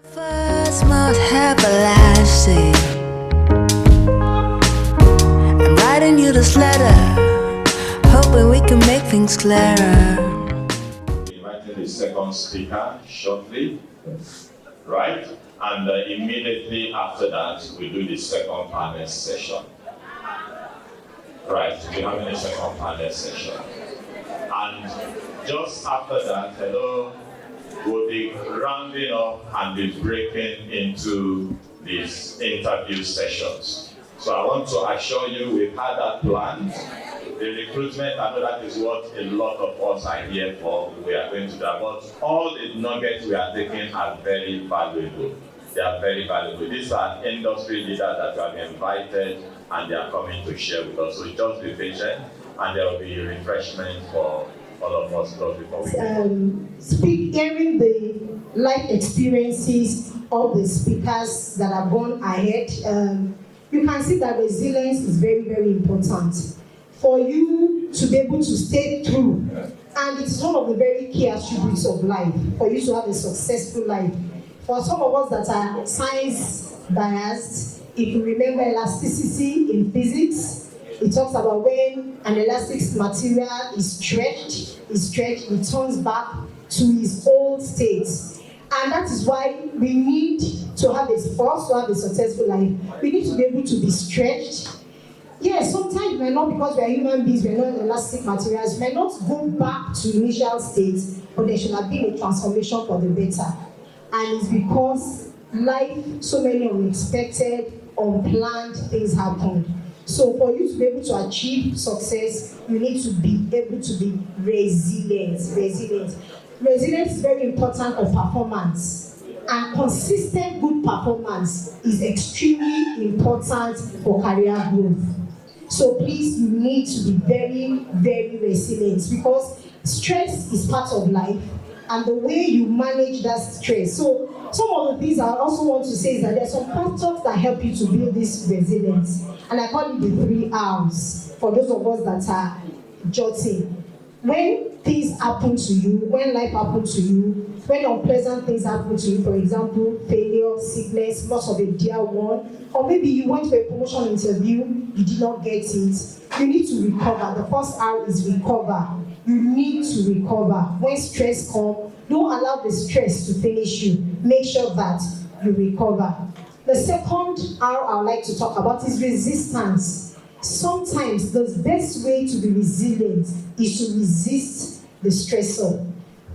First most everlasting. I'm writing you this letter, hoping we can make things clearer. Inviting the second speaker shortly, right? And immediately after that, we do the second panel session. Right, we're having a second panel session. And just after that, we'll be rounding up and be breaking into these interview sessions. So I want to assure you we've had that planned. The recruitment, I know that is what a lot of us are here for. We are going to that. But all the nuggets we are taking are very valuable. They are very valuable. These are industry leaders that we have invited and they are coming to share with us. So just be patient and there will be refreshment for all of us before we hearing the life experiences of the speakers that have gone ahead, you can see that resilience is very, very important for you to be able to stay through. And it's one of the very key attributes of life for you to have a successful life. For some of us that are science biased, if you remember elasticity in physics, it talks about when an elastic material is stretched, it turns back to its old state. And that is why we need to have a successful life. We need to be able to be stretched. Yes, sometimes we're not, because we're human beings, we're not elastic materials, we may not go back to initial states, but there should have been a transformation for the better. And it's because life, so many unexpected, unplanned things happened. So for you to be able to achieve success, you need to be able to be resilient. Resilience is very important for performance. And consistent good performance is extremely important for career growth. So please, you need to be very, very resilient because stress is part of life and the way you manage that stress. So some of the things I also want to say is that there are some factors that help you to build this resilience. And I call it the 3 R's for those of us that are jotting. When things happen to you, when life happens to you, when unpleasant things happen to you, for example, failure, sickness, loss of a dear one, or maybe you went for a promotion interview, you did not get it, you need to recover. The first R is recover. You need to recover. When stress comes, don't allow the stress to finish you. Make sure that you recover. The second R I would like to talk about is resistance. Sometimes the best way to be resilient is to resist the stressor.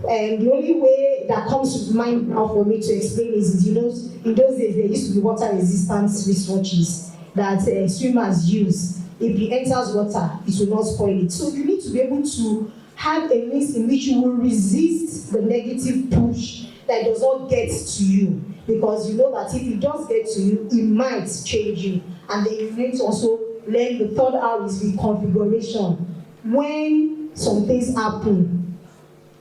And the only way that comes to mind now for me to explain is, in those days there used to be water resistance wristwatches that swimmers use. If it enters water, it will not spoil it. So you need to be able to have a means in which you will resist the negative push that does not get to you. Because you know that if it does get to you, it might change you. And then you need to also learn the third R is reconfiguration. When some things happen,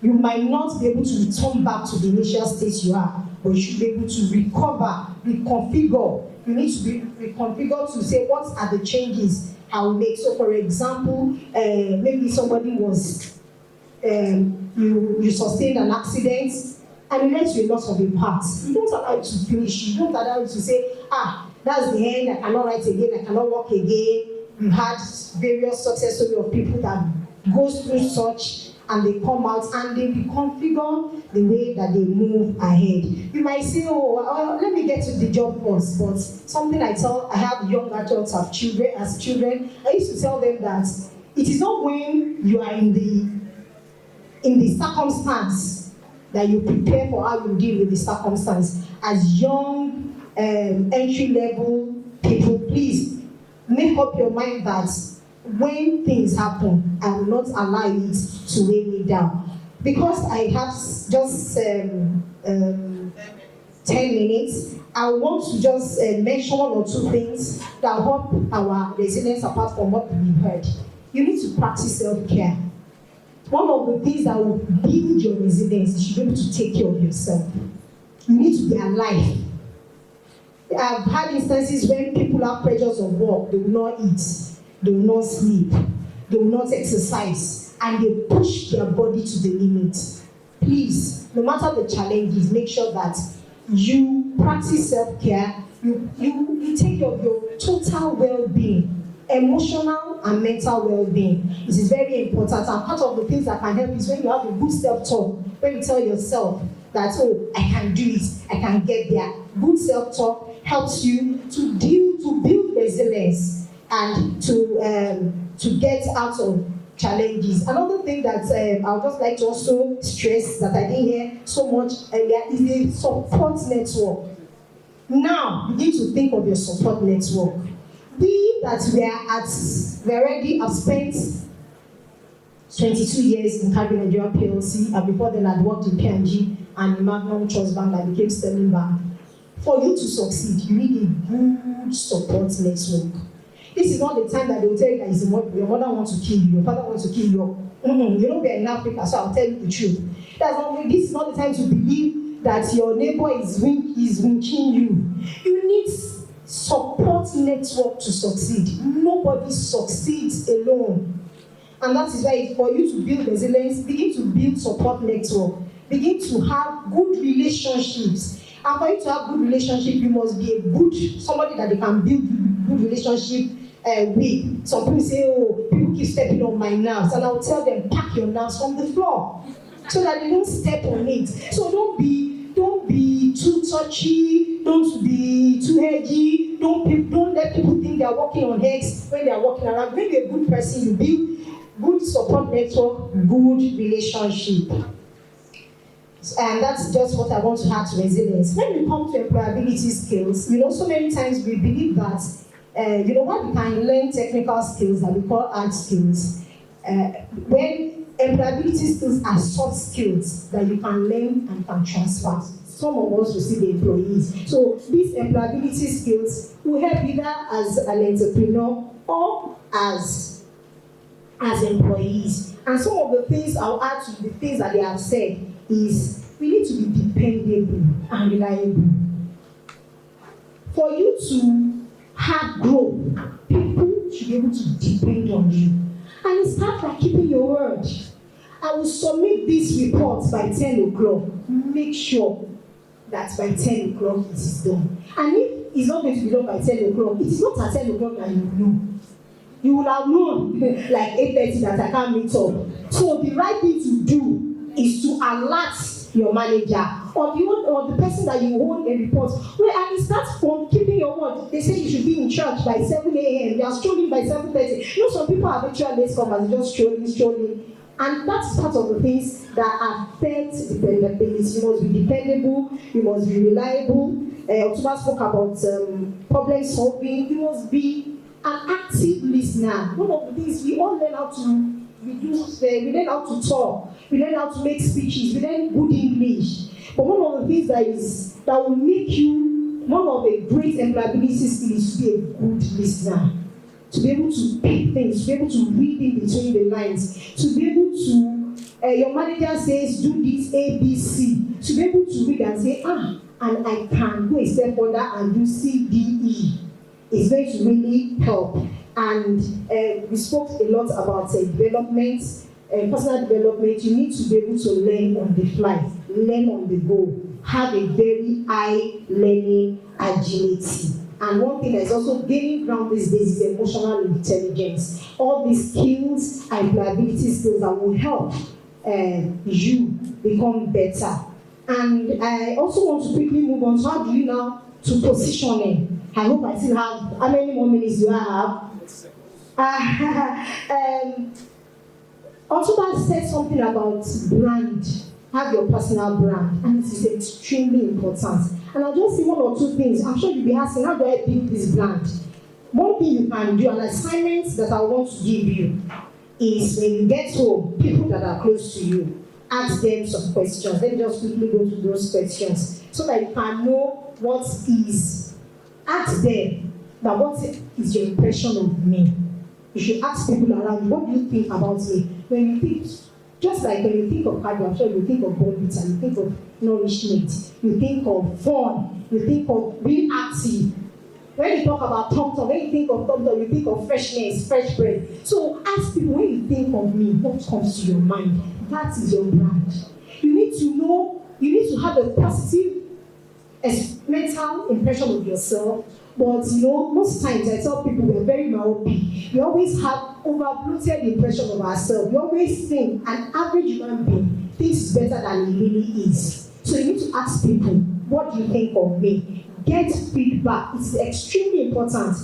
you might not be able to return back to the initial state you are, but you should be able to recover, reconfigure. You need to be reconfigured to say what are the changes I will make. So for example, maybe somebody was, you sustained an accident, and it led to a loss of a part. You don't allow it to finish. You don't allow it to say, that's the end, I cannot write again, I cannot walk again. You had various success stories of people that goes through such, and they come out and they reconfigure the way that they move ahead. You might say, let me get to the job first, but something I have young adults as children, I used to tell them that it is not when you are in the circumstance that you prepare for how you deal with the circumstance. As young entry-level people, please make up your mind that when things happen, I will not allow it to weigh me down. Because I have just 10 minutes, I want to just mention 1 or 2 things that help our resilience apart from what we've heard. You need to practice self-care. One of the things that will build your resilience is you should be able to take care of yourself. You need to be alive. I've had instances when people have pressures of work, they will not eat, they will not sleep, they will not exercise, and they push their body to the limit. Please, no matter the challenges, make sure that you practice self-care, you take care of your total well-being, emotional and mental well-being. It is very important, and part of the things that can help is when you have a good self-talk, when you tell yourself that, oh, I can do it, I can get there. Good self-talk helps you to build resilience and to get out of challenges. Another thing that I would just like to also stress that I didn't hear so much earlier is a support network. Now, begin to think of your support network. We that we already have spent 22 years in Caribbean Nigeria PLC, and before then I'd worked in P&G and in Magnum Trust Bank that became Sterling Bank. For you to succeed, you need a good support network. This is not the time that they will tell you that your mother wants to kill you, your father wants to kill you. You know we are in Africa, so I'll tell you the truth. This is not the time to believe that your neighbor is winking you. You need support network to succeed. Nobody succeeds alone. And that is why for you to build resilience, begin to build support network. Begin to have good relationships. And for you to have good relationship, you must be somebody that they can build good relationship with. Some people say, oh, people keep stepping on my nerves. And I'll tell them, pack your nerves from the floor so that they don't step on it. So don't be too touchy, don't be too edgy, don't let people think they are walking on eggs when they are walking around. When you're a good person, you build good support network, good relationship. And that's just what I want to add to resilience. When we come to employability skills, so many times we believe that, while we can learn technical skills that we call hard skills, when employability skills are soft skills that you can learn and can transfer. Some of us will see the employees. So these employability skills will help either as an entrepreneur or as employees. And some of the things I'll add to the things that they have said is we need to be dependable and reliable. For you to have growth, people should be able to depend on you. And it starts by keeping your word. I will submit this report by 10 o'clock. Make sure that by 10 o'clock it is done. And if it's not going to be done by 10 o'clock, it is not at 10 o'clock that you know. You will have known like 8:30 that I can't meet up. So the right thing to do is to alert your manager or the person that you hold a report. And it starts from keeping your word. They say you should be in church by 7 a.m. You are strolling by 7:30. Some people have actually late comers, just strolling. And that's part of the things that affect dependability. You must be dependable, you must be reliable. Otuba spoke about problem solving. You must be an active listener. One of the things we all learn how to we learn how to talk, we learn how to make speeches, we learn good English. But one of the things that will make you one of the great employability skills is to be a good listener. To be able to pick things, to be able to read in between the lines, to be able to, your manager says, do this A, B, C, to be able to read and say, and I can go a step further and do C, D, E. It's going to really help. And we spoke a lot about development, personal development. You need to be able to learn on the fly, learn on the go, have a very high learning agility. And one thing that is also gaining ground these days is emotional intelligence. All these skills and employability skills that will help you become better. And I also want to quickly move on to how do you now to positioning. I hope I still have, how many more minutes do I have? Otuba said something about brand. Have your personal brand, and it is extremely important. And I'll just say one or two things. I'm sure you'll be asking, how do I build this brand? One thing you can do, an assignment that I want to give you, is when you get home, people that are close to you, ask them some questions. Let me just quickly go to those questions so that you can know what is. Ask them, now what is your impression of me? You should ask people around you, what do you think about me? When you think, just like when you think of cardio, I'm sure you think of Bonvita, you think of nourishment, you think of fun, you think of being active. When you talk about Tom, when you think of Tom, you think of freshness, fresh breath. So ask people, when you think of me, what comes to your mind? That is your brand. You need to know, you need to have a positive mental impression of yourself. But you know, most times I tell people we're very myopic. We always have overbloated impression of ourselves. We always think an average human being thinks better than he really is. So you need to ask people, what do you think of me? Get feedback. It's extremely important.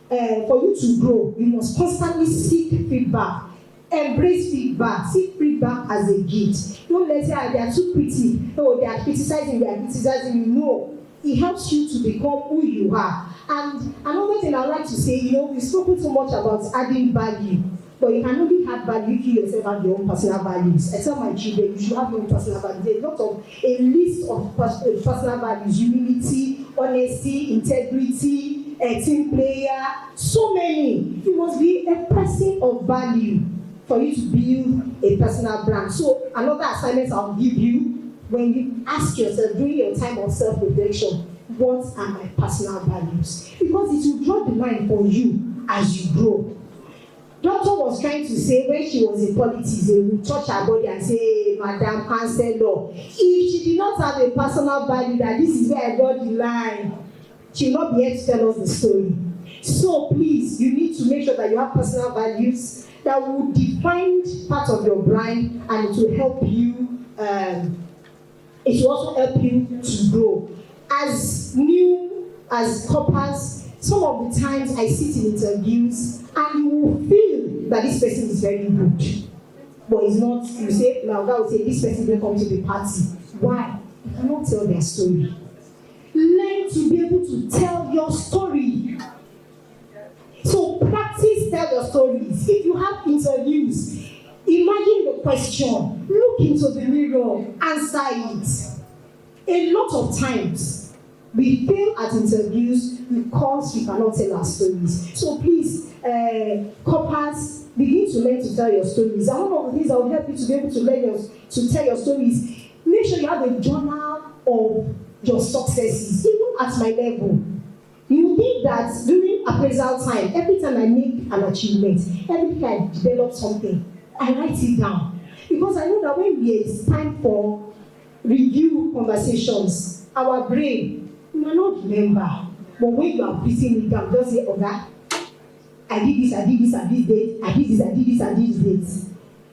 For you to grow, you must constantly seek feedback. Embrace feedback. Seek feedback as a gift. Don't let say they are too pretty. Oh, they are criticizing you. No. It helps you to become who you are. And another thing I like to say, you know, we've spoken so much about adding value, but you can only add value if you yourself have your own personal values. I tell my children, you should have your own personal values. There's a list of personal values: humility, honesty, integrity, a team player, so many. You must be a person of value for you to build a personal brand. So another assignment I'll give you, when you ask yourself during your time of self-reflection, what are my personal values? Because it will draw the line for you as you grow. Doctor was trying to say when she was in politics, they would touch her body and say, hey, Madam Chancellor, if she did not have a personal value that this is where I draw the line, she will not be able to tell us the story. So please, you need to make sure that you have personal values that will define part of your brand, and it will help you. It will also help you to grow. As new as coppers, some of the times I sit in interviews and you will feel that this person is very good, but it's not. You say, now God will say, this person will come to the party. Why? You cannot tell their story. Learn to be able to tell your story. So practice tell your stories. If you have interviews, imagine the question, look into the mirror, answer it. A lot of times, we fail at interviews because we cannot tell our stories. So please, coppers, begin to learn to tell your stories. And one of the things that will help you to be able to learn to tell your stories, make sure you have a journal of your successes, even at my level. You think that during appraisal time, every time I make an achievement, every time I develop something, I write it down. Because I know that when there is time for review conversations, our brain may not remember. But when you are written it down, just say, okay, I did this at this date, I did this at this date.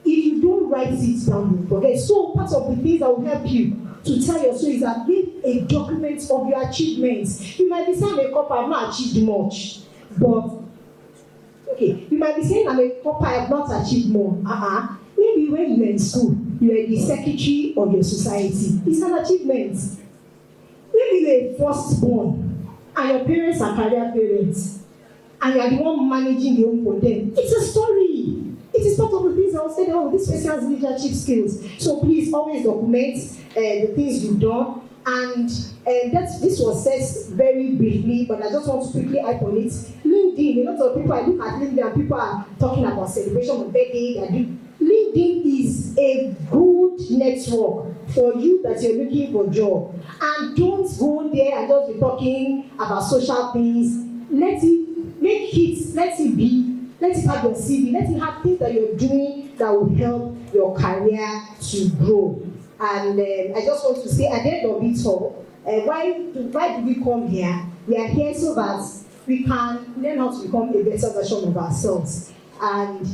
If you don't write it down, you forget. So part of the things that will help you to tell your story is that give a document of your achievements. You might be saying, I'm a copper, I've not achieved much. But, okay, you might be saying, I'm a copper, I have not achieved more. Maybe when you were in school, you were the secretary of your society. It's an achievement. Maybe you were firstborn, and your parents are career parents, and you are the one managing the home for them. It's a story. It is part of the things I will say, oh, this person has leadership skills. So please always document the things you've done. And this was said very briefly, but I just want to quickly hype on it. LinkedIn, a lot of people, I look at LinkedIn and people are talking about celebration of birthday. LinkedIn is a good network for you that you're looking for a job. And don't go there and just be talking about social things. Let it have your CV, let it have things that you're doing that will help your career to grow. And I just want to say, at the end of it all, why do we come here? We are here so that we can learn how to become a better version of ourselves. And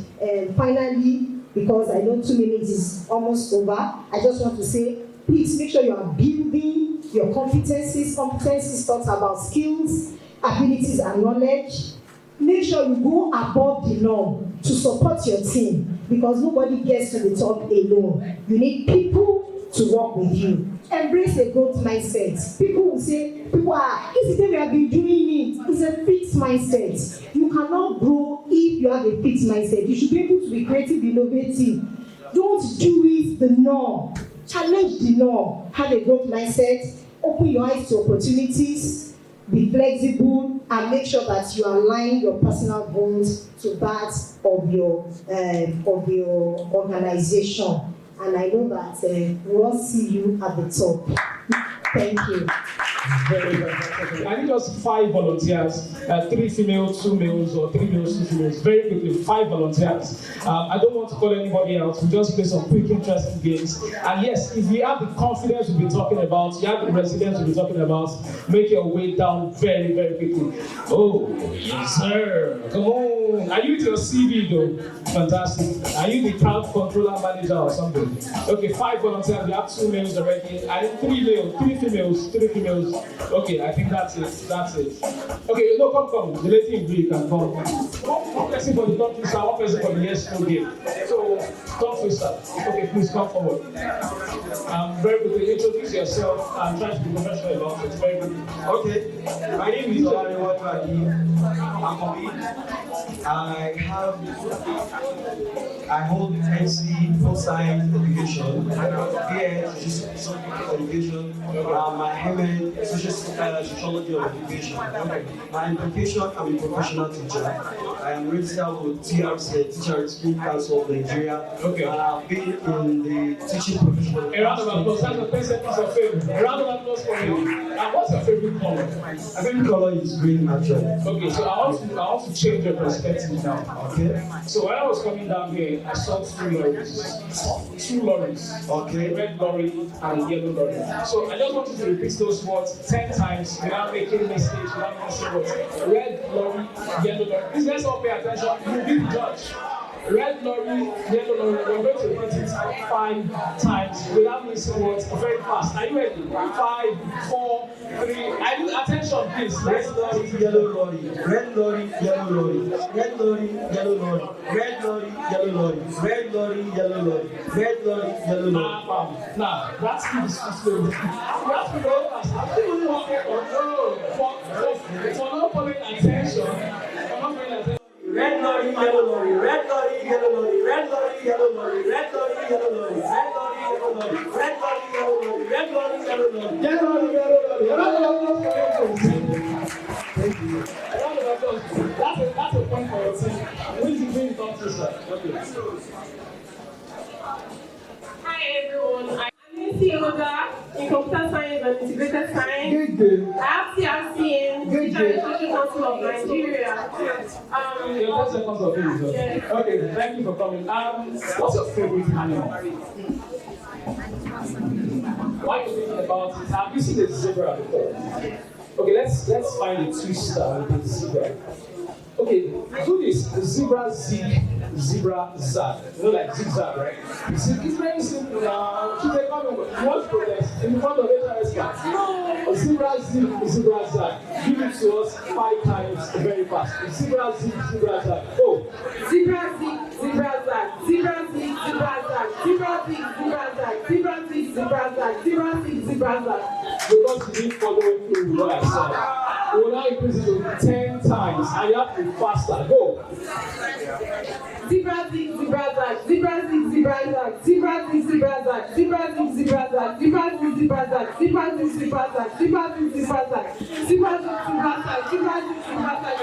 finally, because I know 2 minutes is almost over, I just want to say, please make sure you are building your competencies. Competencies talks about skills, abilities, and knowledge. Make sure you go above the norm to support your team, because nobody gets to the top alone. You need people to work with you. Embrace a growth mindset. People will say, this is the way we have been doing it. It's a fixed mindset. You cannot grow if you have a fixed mindset. You should be able to be creative, innovative. Don't do it the norm. Challenge the norm. Have a growth mindset. Open your eyes to opportunities. Be flexible and make sure that you align your personal goals to that of your organization. And I know that we will see you at the top. Thank you. Very well. I need just 5 volunteers, 3 females, 2 males, or 3 males, 2 females. Very quickly, 5 volunteers. I don't want want to call anybody else. We just play some quick, interesting games. And yes, if you have the confidence we'll be talking about, you have the resilience we'll be talking about, make your way down very, very quickly. Oh, yes, sir. Come on. Are you with your CV though? Fantastic. Are you the crowd controller manager or something? Okay, 5 volunteers. We have 2 males already. I think 3 males, 3 females, 3 females. Okay, I think that's it. That's it. Okay, no, come. The lady in blue can come. One person for the top twister, one person for the yes no game. So, top twister. Okay, please come forward. Very quickly, introduce yourself and try to be professional about it. Very quickly. Okay, my name is Olariwaju Amobi. I hold NC for science education, BS education, my MN sociology of education. My education, I'm a professional teacher. I am registered with TRC, Teacher School Council of Nigeria. Okay. I've been in the teaching profession. A round of applause. That's the best episode of favorite. A round of applause for you. And what's your favorite color? My favorite color is green, actually. Okay, so I want to change your perspective now. Okay. So when I was coming down here, I saw 2 lorries. 2 lorries. Okay. A red lorry and a yellow lorry. So I just want you to repeat those words 10 times without making mistakes, without missing words. Red lorry, yellow lorry. Please let's all pay attention. You be the judge. Red lorry, yellow lorry. We're going to repeat it 5 times without missing words. Very fast. Are you ready? 5, 4, 3. I need attention, please. Red lorry, yellow lorry. Red lorry, yellow lorry. Red lorry, yellow lorry. Red lorry, yellow lorry. Red lorry, yellow lorry. Red lorry, yellow lorry. Now, that's the slow. That's the very fast. I'm still walking for not paying attention. For not paying attention. Red lorry, yellow lorry. Red lorry, yellow lorry. Red lorry, yellow lorry. Red lorry, yellow lorry. Red lorry, yellow lorry. Red lorry, yellow lorry. Red lorry, yellow lorry. Yellow lorry, yellow lorry. Thank you. That's a point for your team. Who is the green top twister? Okay. Hi everyone, I'm Nancy Oda in Computer Science and Integrated Science. I have CRC in Teacher Education Council of Nigeria. Your 10 seconds of it. Yes. Okay, thank you for coming. What's your favorite animal? Why are you thinking about it? Have you seen a zebra before? Okay, let's find a twister with a zebra. Okay, do this. Zebra zig, zebra zag. You know, like zigzag, right? It's very simple now. She's a comment. You want to protest in front of HRS class? No. Zebra zig, zebra zag. Give it to us 5 times very fast. Zebra zig, zebra zag. Oh. Zebra zig, zebra zag. Zebra zig, zebra zag. Zebra zig, zebra zag. Zebra zig, zebra zag. Zebra zig, zebra zag. Because you didn't follow through what I said. We will now increase it to 10 times. And you have to be faster. Go. Zebra zig, zebra zag. Zebra zig, zebra zag. Zebra zig, zebra zag. Zebra zig, zebra zag. Zebra zig, zebra zag. Zebra zig, zebra zag. Zebra zig, zebra zag. Zebra zig, zebra zag. Zebra zig, zebra zag.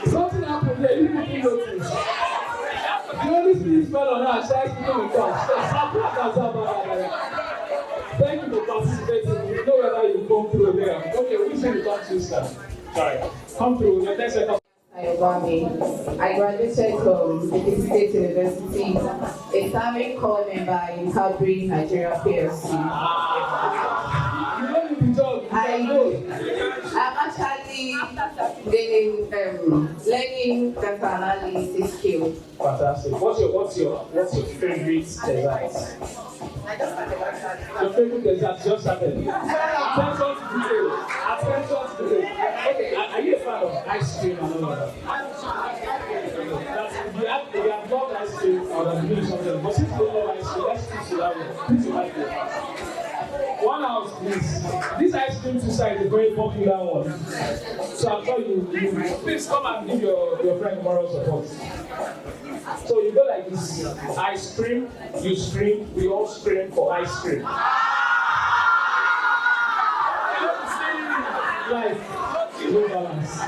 Something happened there. You didn't notice. The only thing fell on her. She asked me to come. Thank you for participating. You know whether you come through there. Okay, which one you come to start? Sorry. Come through. Your 10 seconds. Ayobami. I graduated from Ekiti State University, a serving corps member in Calgary, Nigeria PLC. You know the job. I know. I'm actually learning data analysis skill. Fantastic. What's your favorite dessert? Your favorite dessert just started. Attention to detail. Attention to detail. Okay, are you a fan of ice cream and all of that? If you have loved ice cream, I would have given something. But since you don't love ice cream, let's stick to that one. Please like it. One house, please. This ice cream twister is a very popular one. So I'm sure you please come and give your friend moral support. So you go like this. Ice cream, you scream, we all scream for ice cream. Life, no balance.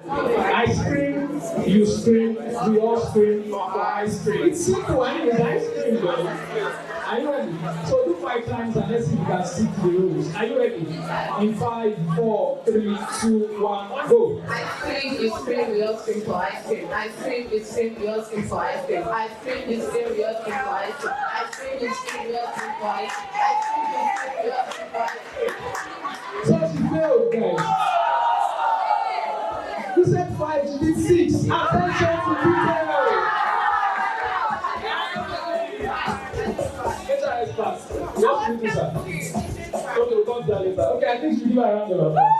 Ice cream, you scream, we all scream for ice cream. It's simple, I mean, it's ice cream, though. Are you ready? So 5 times and let's see if you can stick to the rules. Are you ready? In 5, 4, 3, 2, 1, go. Ice cream is cream, we all scream for ice cream. Ice cream is cream, we all scream for ice cream. Ice cream is cream, we all scream for ice cream. Ice cream is cream, we all scream for ice cream. Ice cream is cream, we all scream for ice cream. So she failed, guys. You said 5, you did 6. Attention to detail. Get her eyes fast. Just do this, sir. Okay, we'll come down later. Okay, I think you give her a round of applause.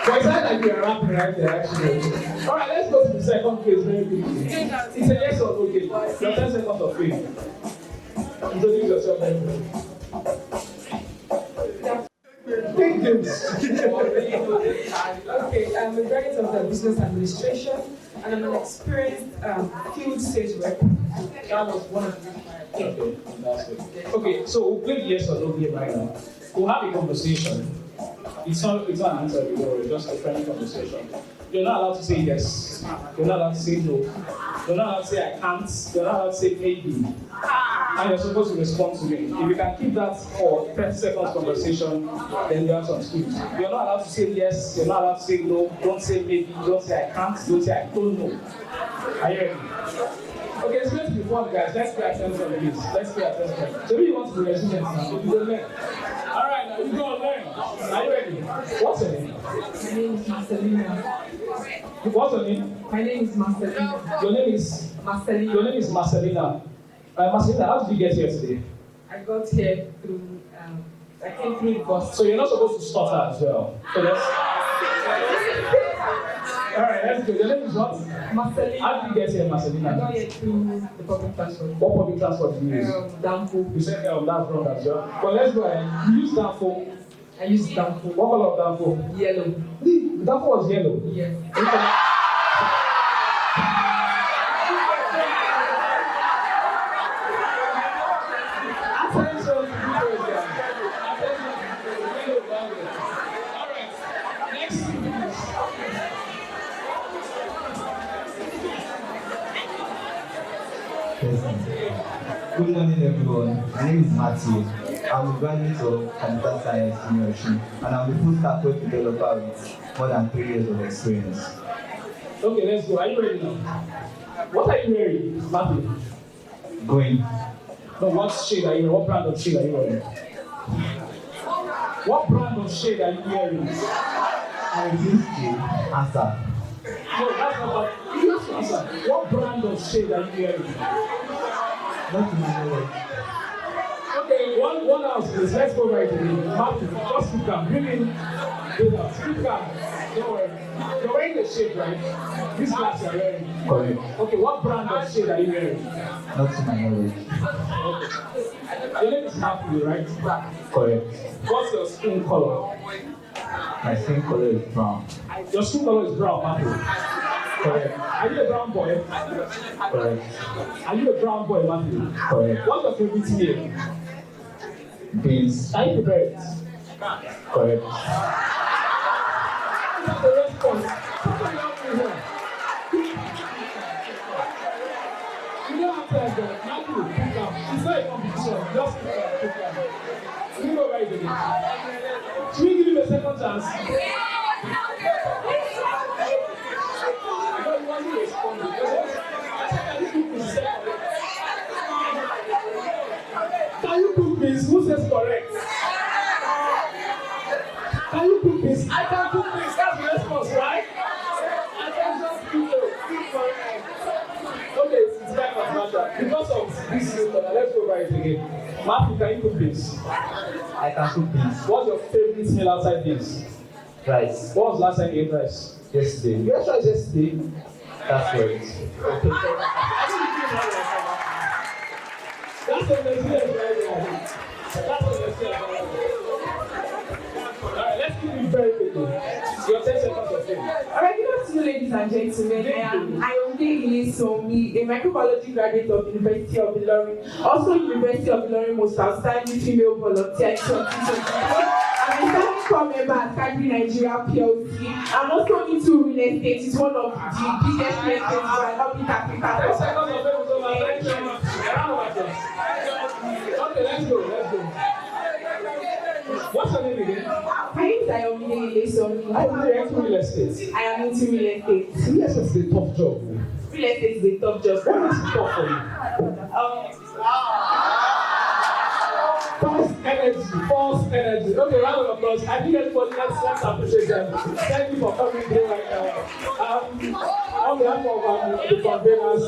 But it's not like we are rapping right there, actually. Alright, let's go to the second case very quickly. It's a yes or no game. Your 10 seconds of fame. Introduce yourself very quickly. Take this. Okay, I'm a graduate of the business administration, and I'm an experienced field sales rep. That was one of the Okay, that's good. Okay, so we'll play yes or no game right now. We'll have a conversation. It's not an answer, it's just a friendly conversation. You're not allowed to say yes. You're not allowed to say no. You're not allowed to say I can't. You're not allowed to say maybe. And you're supposed to respond to me. If you can keep that for 30 seconds conversation, then you have some skills. You're not allowed to say yes. You're not allowed to say no. Don't say maybe. Don't say I can't. Don't say I don't know. Are you ready? Okay, it's going to be fun, guys. Let's pay attention to this. Let's pay attention. So, you want to be resilient now? You go learn. All right, now you go learn. Are you ready? What's your name? My name is Marcelina. What's your name? My name is Marcelina. Your name is? Marcelina. Your name is Marcelina. Marcelina, how did you get here today? I got here through, I came through the bus. So you're not supposed to stutter as well. So let's... Alright, let's go. Your name is what? Marcelina. How did you get here, Marcelina? I got here through the public transport. What public transport do you use? Danfo. You said that's wrong as well. But let's go ahead. You use Danfo. I use Danfo. What color of Danfo? Yellow. Danfo was yellow. Yes. Attention to details, guys. Attention to details. Alright, next please. Good morning, everyone. My name is Matthew. I'm a graduate of Computer Science University, and I'm a full stack web developer with more than 3 years of experience. Okay, let's go. Are you ready now? What are you wearing, Matthew? Going. No, what shade are you wearing? What brand of shade are you wearing? What brand of shade are you wearing? I refuse to answer. No, that's not what. You have to answer. What brand of shade are you wearing? Not to my knowledge. Okay, one house, please. Let's go right in. Matthew, just keep calm. Bring in. Keep calm. Don't worry. You're wearing the shade, right? This glass you're wearing. Correct. Okay, what brand of shade are you wearing? Not to my knowledge. Okay. Your name is Matthew, right? Correct. What's your skin color? My skin color is brown. Your skin color is brown, Matthew. Correct. Are you a brown boy? Correct. Are you a brown boy, Matthew? Correct. What's your favorite meal? Beans. Are you prepared? Correct. That's the response. Somebody help me here. You don't have time, guys. Matthew, pick up. It's not a competition. Just pick up. You go right again. Should we give him a second chance? Because you want to respond. Can you cook this? Who says correct? Can you cook this? I can cook this. That's the response, right? I can just cook it. Correct. Okay, it's time of matter. Because of this system, let's go right again. Matthew, can you cook this? I can cook beans. What's your favorite meal outside this? Rice. What was the last time you ate rice? Yesterday. You ate rice yesterday? That's right. Okay. That's a resilience right there. That's a resilience right there. Alright, let's keep it very quickly. Your 10 seconds of fame. Alright, good afternoon, ladies and gentlemen. I am Ayomide Ilesanmi, a microbiology graduate of University of Ilorin, also University of Ilorin most outstanding female volunteer in 2024. I'm a standing core member at Cadbury Nigeria PLC. I'm also into real estate. It's one of the biggest real estate by Orbit 10 Africa. seconds of fame is over. Thank you very much. Okay, let's go. What's your name again? My name is Ayomide Ileson. I am into real estate. I am into real estate. Real estate is a tough job. Real estate is a tough job. What is it tough for you? False energy. Okay, round of applause. I think everybody, let's appreciate them. Thank you for coming here right now. On behalf of the conveners,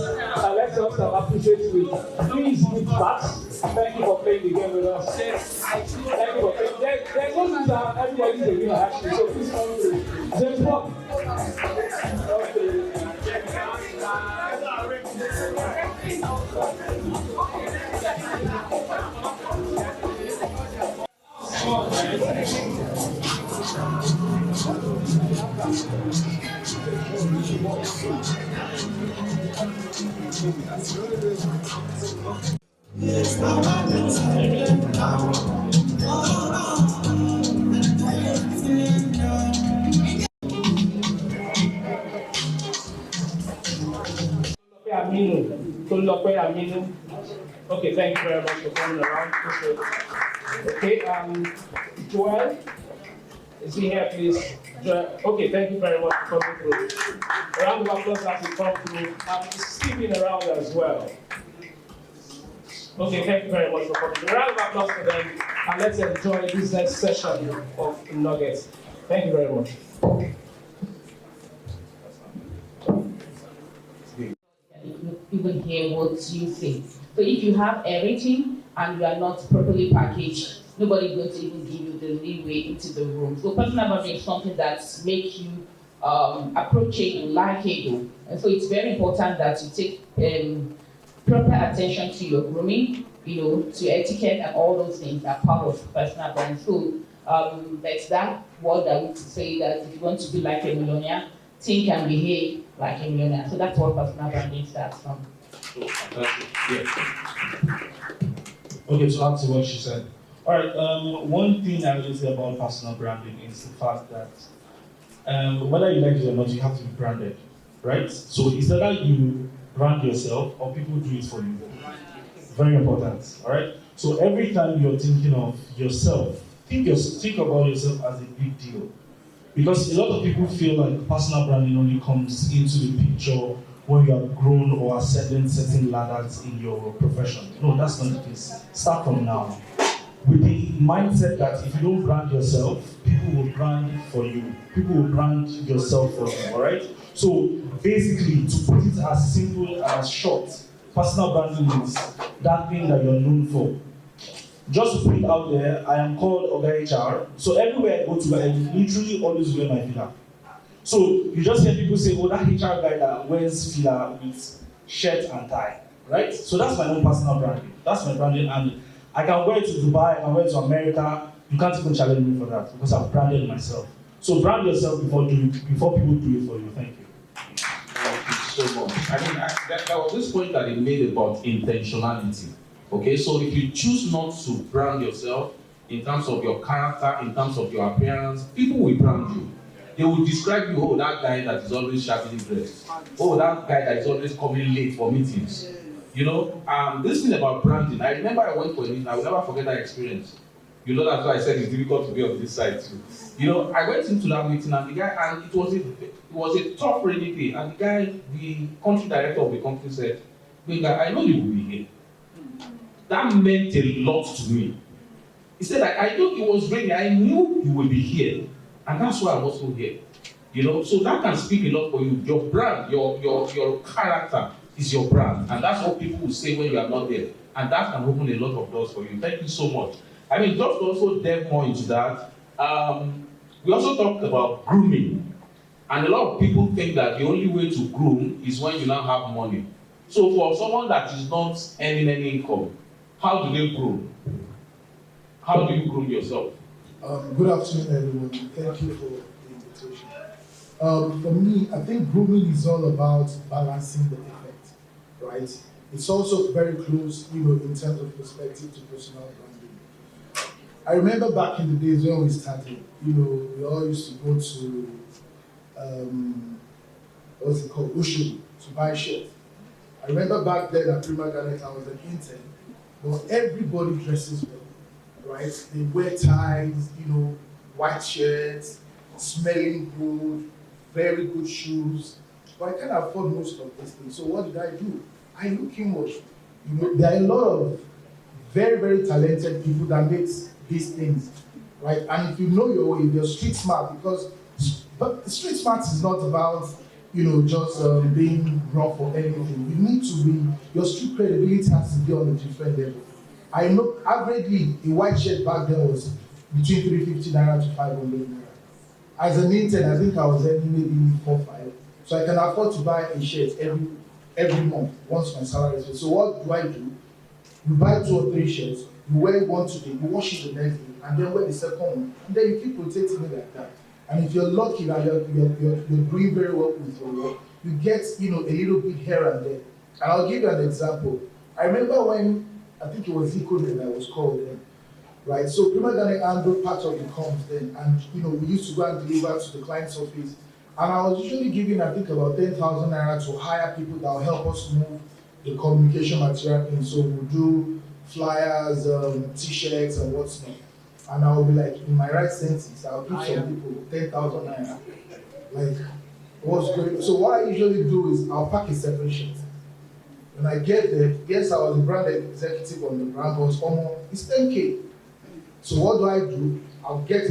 let's just appreciate you. Please give facts. Thank you for playing the game with us. Thank you for playing. There's no reason everybody's a winner actually, so please come through. James Bond. Aminu. Okay, thank you very much for coming around. Okay, Joel, is he here, please? Joel. Okay, thank you very much for coming through. A round of applause as you come through. Sleeping around as well. Okay, thank you very much for coming through. A round of applause for them, and let's enjoy this next session of Nuggets. Thank you very much. Even hear what you say. So if you have everything and you are not properly packaged, nobody is going to even give you the leeway into the room. So personal branding is something that makes you approachable, likable. And so it's very important that you take proper attention to your grooming, to etiquette, and all those things are part of personal branding. So that's that word that we say that if you want to be like a millionaire, think and behave like a millionaire. So that's what personal branding starts from. Okay, to add to what she said. All right, one thing I will say about personal branding is the fact that whether you like it or not, you have to be branded, right? So it's either you brand yourself or people do it for you. Very important, all right? So every time you're thinking of yourself, think about yourself as a big deal. Because a lot of people feel like personal branding only comes into the picture when you have grown or ascended certain ladders in your profession. No, that's not the case. Start from now. With the mindset that if you don't brand yourself, people will brand for you. People will brand yourself for you, all right? So basically, to put it as simple and as short, personal branding is that thing that you're known for. Just to put it out there, I am called Oga HR. So everywhere I go to, I literally always wear my filler. So you just hear people say, oh, that HR guy that wears filler with shirt and tie, right? So that's my own personal branding. That's my branding, and I can wear it to Dubai, I can wear it to America. You can't even challenge me for that because I've branded myself. So brand yourself before people do it for you. Thank you. Thank you so much. I mean, there was this point that he made about intentionality. Okay, so if you choose not to brand yourself in terms of your character, in terms of your appearance, people will brand you. They will describe you, oh, that guy that is always shabbily dressed. Oh, that guy that is always coming late for meetings. This thing about branding, I remember I went for a meeting, I will never forget that experience. That's why I said it's difficult to be on this side too. I went into that meeting and the guy, and it was a tough rainy day, and the country director of the company said, I know you will be here. That meant a lot to me. He said, I know it was raining, I knew you will be here. And that's why I'm also here. So that can speak a lot for you. Your brand, your character is your brand. And that's what people will say when you are not there. And that can open a lot of doors for you. Thank you so much. I mean, just to also delve more into that, we also talked about grooming. And a lot of people think that the only way to groom is when you now have money. So for someone that is not earning any income, how do they groom? How do you groom yourself? Good afternoon, everyone. Thank you for the invitation. For me, I think grooming is all about balancing the effect, right? It's also very close, in terms of perspective to personal branding. I remember back in the days when we started, we all used to go to, what's it called, Ushu, to buy shirts. I remember back then at Prima Garnet, I was an intern, but everybody dresses well. right? They wear ties, white shirts, smelling good, very good shoes. But I can't afford most of these things. So what did I do? I look inward. There are a lot of very, very talented people that make these things, right? And if you know your way, you're street smart, but street smart is not about, just being rough or anything. You need to be, your street credibility has to be on a different level. I know averagely a white shirt back then was between 350 naira to 500 naira. As an intern, I think I was earning maybe 4-5. So I can afford to buy a shirt every month once my salary is paid. So what do? You buy 2 or 3 shirts, you wear one today, you wash it the next day, and then wear the second one. And then you keep rotating it like that. And if you're lucky that you're doing very well with your work, you get a little bit here and there. And I'll give you an example. I remember when I think it was Econet that was called then, right? So Prima Ghana handled part of the comms then, and we used to go and deliver to the client's office. And I was usually giving, I think, about 10,000 naira to hire people that will help us move the communication material in. So we'll do flyers, t-shirts, and what's not. And I'll be like, in my right senses, I'll give some people 10,000 naira. Like, what's going on? So what I usually do is I'll pack a separate sheet. When I get there, yes, I was a brand executive on the brand, but it's 10K. So what do? I'll get a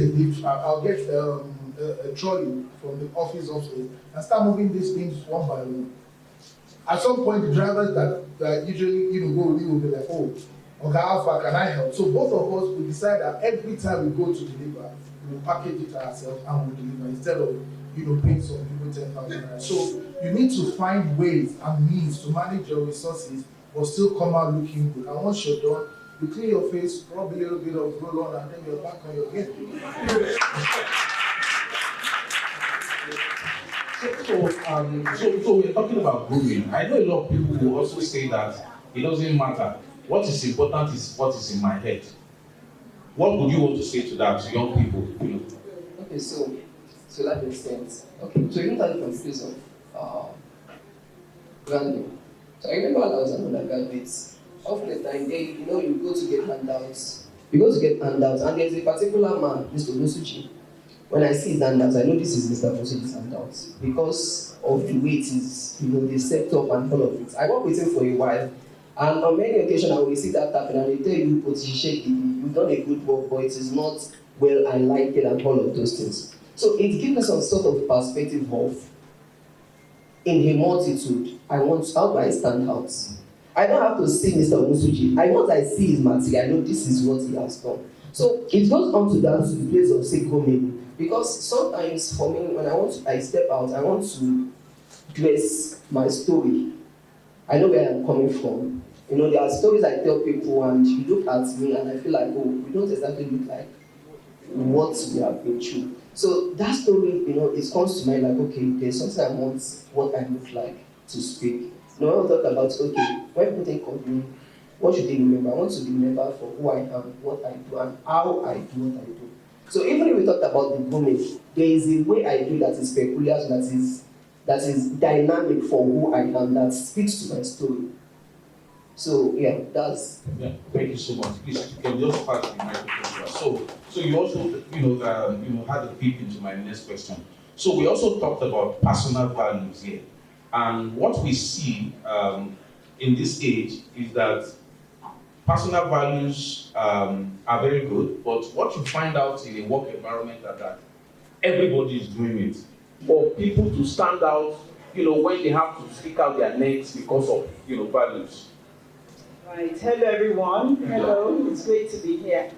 trolley from the office and start moving these things one by one. At some point, the drivers that usually go with me will be like, oh, okay, how far can I help? So both of us will decide that every time we go to deliver, we will package it ourselves and we'll deliver instead of paying some people 10,000. So you need to find ways and means to manage your resources but still come out looking good. And once you're done, you clean your face, rub a little bit of roll on, and then you're back on your game. So we're talking about grooming. I know a lot of people will also say that it doesn't matter. What is important is what is in my head. What would you want to say to that, to young people? Okay, so that makes sense. Okay, so you look at it from the place of branding. So I remember when I was an undergraduate, often the time you go to get handouts. You go to get handouts, and there's a particular man, Mr. Musuji. When I see his handouts, I know this is Mr. Musuji's handouts because of the way it is, the setup and all of it. I worked with him for a while, and on many occasions I will see that happen, and they tell you, you've done a good work, but it is not well I like it and all of those things. So it gives me some sort of perspective of, in a multitude, how do I stand out? I don't have to see Mr. Musuji. Once I see his material, I know this is what he has done. So it goes on to that to the place of say grooming. Because sometimes for me, when I step out, I want to dress my story. I know where I'm coming from. There are stories I tell people, and you look at me, and I feel like, oh, we don't exactly look like what we have been through. So that story, it comes to mind like, okay, there's something I want what I look like to speak. When we talk about, okay, when people think of me, what should they remember? I want to be remembered for who I am, what I do, and how I do what I do. So even if we talk about the grooming, there is a way I do that is peculiar, that is dynamic for who I am, that speaks to my story. So Thank you so much. Please, you can just pass the microphone. So you also had a peep into my next question. So we also talked about personal values here, and what we see in this age is that personal values are very good, but what you find out in a work environment is that everybody is doing it. For people to stand out, when they have to stick out their necks because of values. Right. Hello, everyone. Hello. It's great to be here.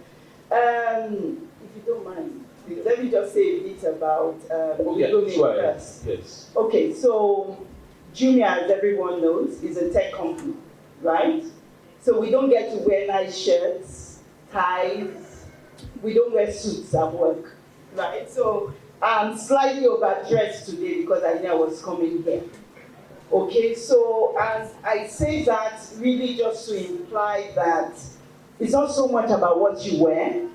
If you don't mind, let me just say a bit about first. Yes. Okay, so Jumia, as everyone knows, is a tech company, right? So we don't get to wear nice shirts, ties. We don't wear suits at work, right? So I'm slightly overdressed today because I knew I was coming here. Okay, so and I say that really just to imply that it's not so much about what you wear.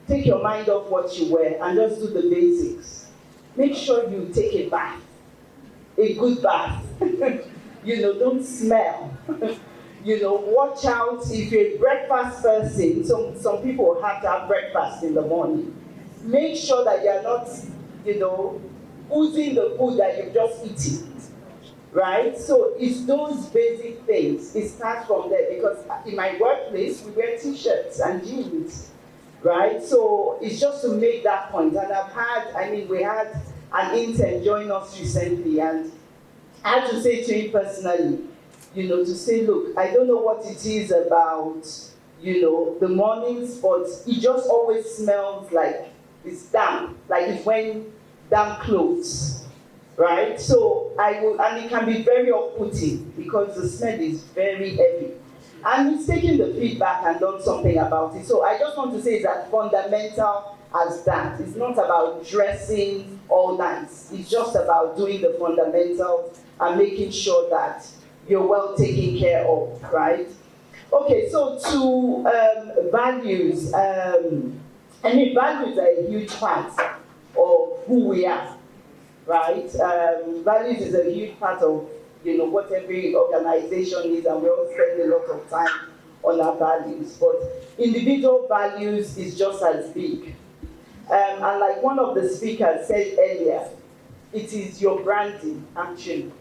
Take your mind off what you wear and just do the basics. Make sure you take a bath, a good bath. Don't smell. watch out if you're a breakfast person. Some people have to have breakfast in the morning. Make sure that you're not, oozing the food that you've just eaten, right? So it's those basic things. It starts from there, because in my workplace, we wear t-shirts and jeans, right? So it's just to make that point. And we had an intern join us recently, and I had to say to him personally, to say, look, I don't know what it is about, the mornings, but it just always smells like it's damp, like it's wearing damp clothes, right? So and it can be very off-putting because the smell is very heavy. And he's taken the feedback and done something about it. So I just want to say that fundamental as that. It's not about dressing all nice. It's just about doing the fundamentals and making sure that you're well taken care of, right? Okay, so to values. Values are a huge part of who we are, right? Values is a huge part of, what every organization is, and we all spend a lot of time on our values. But individual values is just as big. And like one of the speakers said earlier, it is your branding, actually.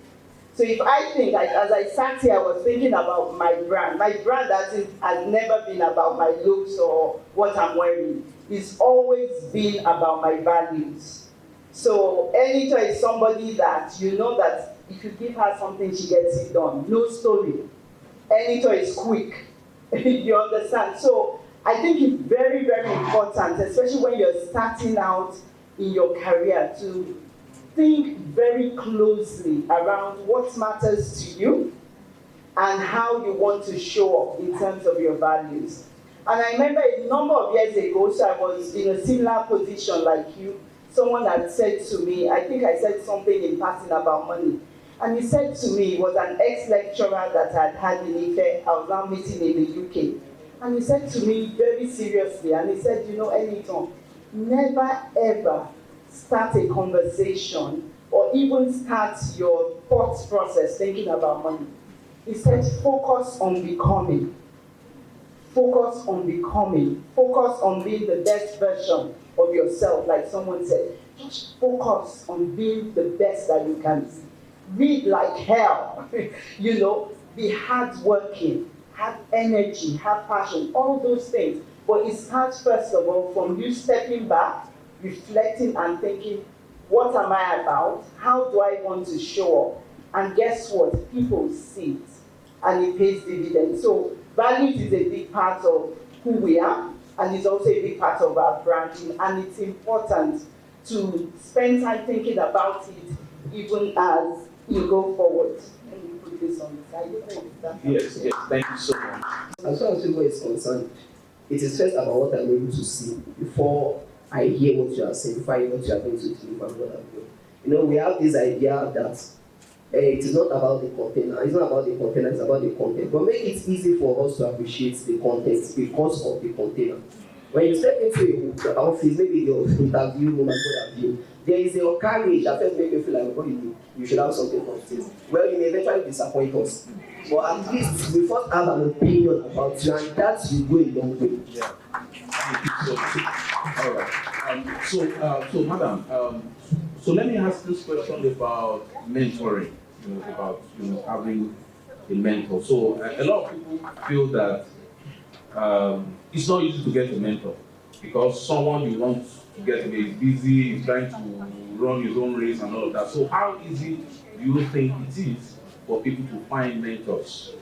So if I think, as I sat here, I was thinking about my brand. My brand has never been about my looks or what I'm wearing. It's always been about my values. So Anita is somebody that that if you give her something, she gets it done. No story. Anita is quick. You understand? So I think it's very, very important, especially when you're starting out in your career, to think very closely around what matters to you and how you want to show up in terms of your values. And I remember a number of years ago, so I was in a similar position like you, someone had said to me, I think I said something in passing about money, and he said to me, he was an ex-lecturer that I'd had in Ife, I was now meeting in the UK, and he said to me very seriously, and he said, Eniton, never ever start a conversation or even start your thought process thinking about money. He said, focus on becoming. Focus on becoming. Focus on being the best version of yourself, like someone said. Just focus on being the best that you can be. Read like hell. Be hardworking, have energy, have passion, all those things. But it starts first of all from you stepping back, reflecting and thinking, what am I about? How do I want to show up? And guess what? People see it, and it pays dividends. So values is a big part of who we are, and it's also a big part of our branding. And it's important to spend time thinking about it, even as you go forward. Let me put this on the side. Yes, thank you so much. As far as people is concerned, it is first about what I'm able to see before I hear what you are saying, before I hear what you are going to do, what I'm doing. We have this idea that it is not about the container. It's not about the container, it's about the content. But make it easy for us to appreciate the content because of the container. When you step into an office, maybe your interview, no matter what have you, there is a courage that first make you feel like, oh, you should have something positive. Well, you may eventually disappoint us. But at least we first have an opinion about you, and that will go a long way. Yeah. Thank you so much. All right. So madam, so let me ask this question about mentoring. About having a mentor. So a lot of people feel that it's not easy to get a mentor because someone you want to get is busy, is trying to run his own race and all of that. So how easy do you think it is for people to find mentors,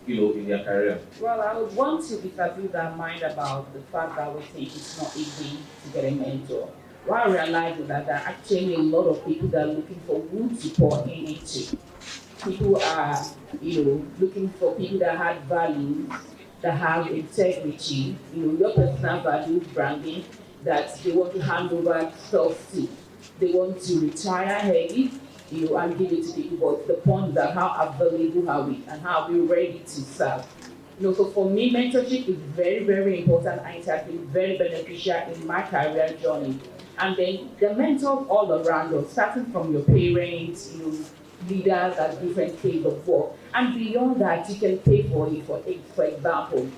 in their career? Well, I would want to interview their mind about the fact that we think it's not easy to get a mentor. What I realize is that there are actually a lot of people that are looking for good support in it too. People are, looking for people that have values, that have integrity, your personal values, branding, that they want to hand over stuff to. They want to retire early, and give it to people. But the point is that how available are we and how are we ready to serve? So for me, mentorship is very, very important, and it has been very beneficial in my career journey. And then the mentors all around us, starting from your parents, leaders at different stages of work. And beyond that, you can pay for it. For example,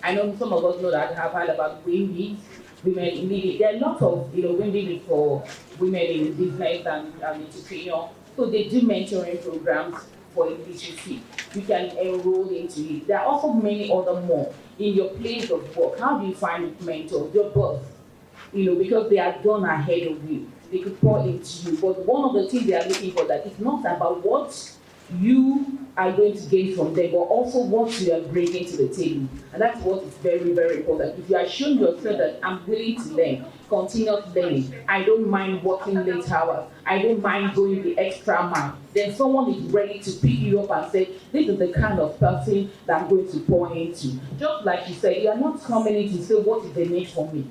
I know some of us know that have heard about WIMBIs, women in leadership. There are a lot of WIMBIs for women in business and entrepreneur. So they do mentoring programs for leadership. You can enroll into it. There are also many other more in your place of work. How do you find mentors? Your boss, because they are done ahead of you. They could pour into you. But one of the things they are looking for that it's not about what you are going to gain from them, but also what you are bringing to the table. And that's what is very, very important. If you are showing yourself that I'm willing to learn, continuous learning, I don't mind working late hours, I don't mind going the extra mile, then someone is ready to pick you up and say, this is the kind of person that I'm going to pour into. Just like you said, you are not coming in to say, what is the need for me?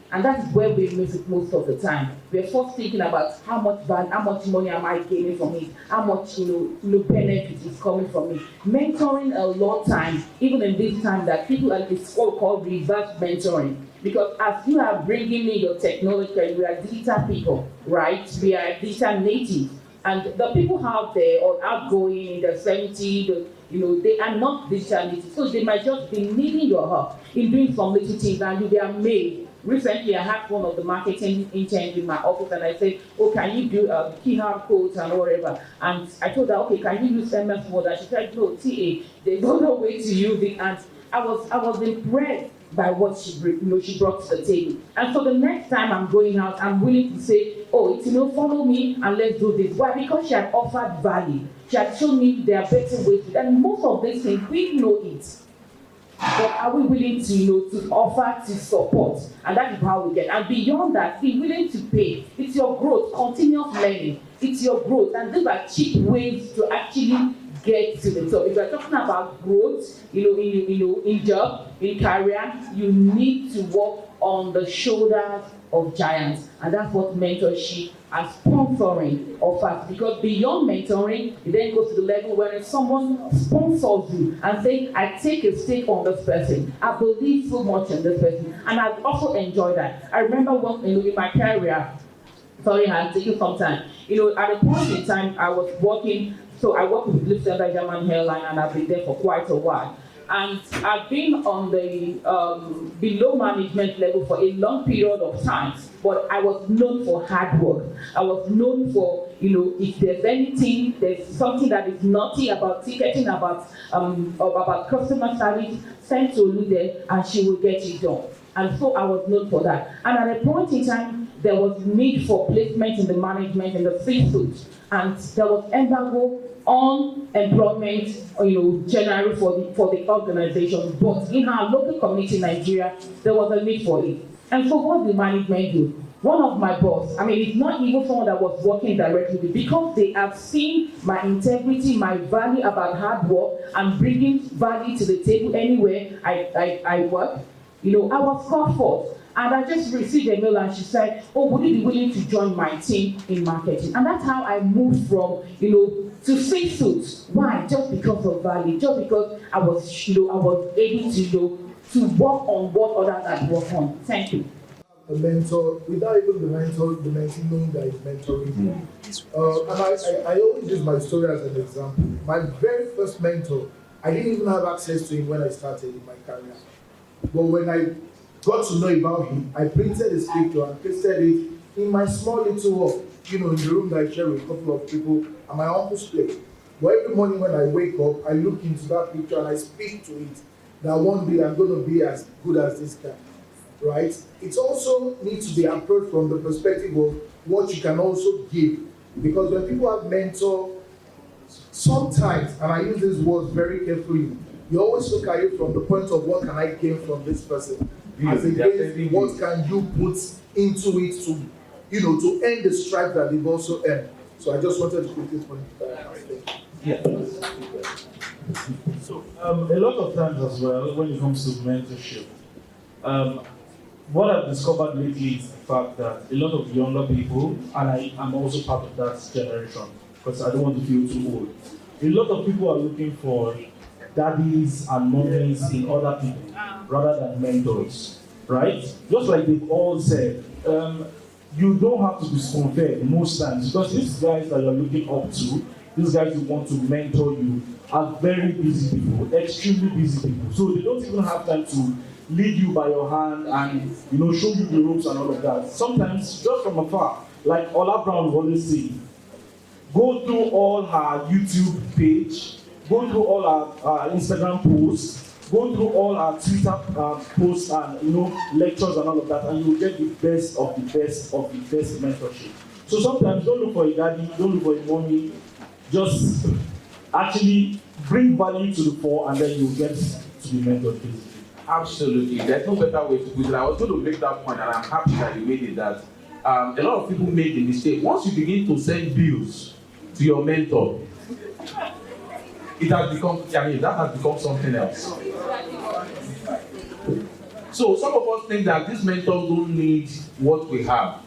And that's where we miss it most of the time. We're first thinking about how much value, how much money am I gaining from it, how much benefit is coming from it. Mentoring a lot of time, even in this time that people are it's called reverse mentoring. Because as you are bringing in your technology, we are digital people, right? We are digital natives. And the people out there or outgoing in the 70s, they are not digital natives. So they might just be needing your help in doing some little things and they are made. Recently, I had one of the marketing interns in my office and I said, oh, can you do QR codes and whatever? And I told her, okay, can you use MS Word? And she said, no, TA, there's no way to use it. And I was impressed by what she brought to the table. And so the next time I'm going out, I'm willing to say, oh, follow me and let's do this. Why? Because she had offered value. She had shown me there are better ways to do it. And most of these things, we know it. But are we willing to offer, to support? And that is how we get. And beyond that, be willing to pay. It's your growth, continuous learning. It's your growth. And these are cheap ways to actually get to the top. If you're talking about growth, in job, in career, you need to walk on the shoulders of giants. And that's what mentorship and sponsoring offers. Because beyond mentoring, it then goes to the level where someone sponsors you and says, I take a stake on this person. I believe so much in this person. And I've also enjoyed that. I remember in my career, sorry, I'm taking some time. At a point in time, I was working, so I worked with Lufthansa German Airline and I've been there for quite a while. And I've been on the below management level for a long period of time, but I was known for hard work. I was known for, if there's anything, there's something that is naughty about ticketing, about customer service, send to Olu there and she will get it done. And so I was known for that. And at a point in time, there was need for placement in the management in the C-suite. And there was embargo on employment, generally for the organization. But in our local community in Nigeria, there was a need for it. And so what did management do? One of my boss, it's not even someone that was working directly with me, because they have seen my integrity, my value about hard work and bringing value to the table anywhere I work. I was called forth. And I just received a mail and she said, oh, would you be willing to join my team in marketing? And that's how I moved from, to C-suite. Why? Just because of value, just because I was able to work on what others had worked on. Thank you. A mentor, without even the mentee knowing that it's mentoring. And I always use my story as an example. My very first mentor, I didn't even have access to him when I started in my career. But when I got to know about him, I printed a scripture and pasted it in my small little work, in the room that I share with a couple of people at my uncle's place. But every morning when I wake up, I look into that picture and I speak to it, that one day I'm going to be as good as this guy, right? It also needs to be approached from the perspective of what you can also give. Because when people have mentor, sometimes, and I use this word very carefully, you always look at it from the point of what can I gain from this person? As against what can you put into it to end the strife that they've also earned. So I just wanted to put this point. Yeah. So a lot of times as well, when it comes to mentorship, what I've discovered lately is the fact that a lot of younger people, and I am also part of that generation, because I don't want to feel too old. A lot of people are looking for daddies and mommies in other people rather than mentors, right? Just like they've all said, you don't have to be spoon-fed most times, because these guys that you're looking up to, these guys who want to mentor you are very busy people, extremely busy people. So they don't even have time to lead you by your hand and show you the ropes and all of that. Sometimes just from afar, like Ola Brown will always say, go through all her YouTube page, go through all her Instagram posts, go through all our Twitter posts and lectures and all of that, and you will get the best of the best of the best mentorship. So sometimes don't look for a daddy, don't look for a mommy, just actually bring value to the fore, and then you will get to be mentored basically. Absolutely, there's no better way to put it. I was going to make that point, and I'm happy that you made it. That a lot of people make the mistake. Once you begin to send bills to your mentor, it has become, that has become something else. So some of us think that these mentors don't need what we have.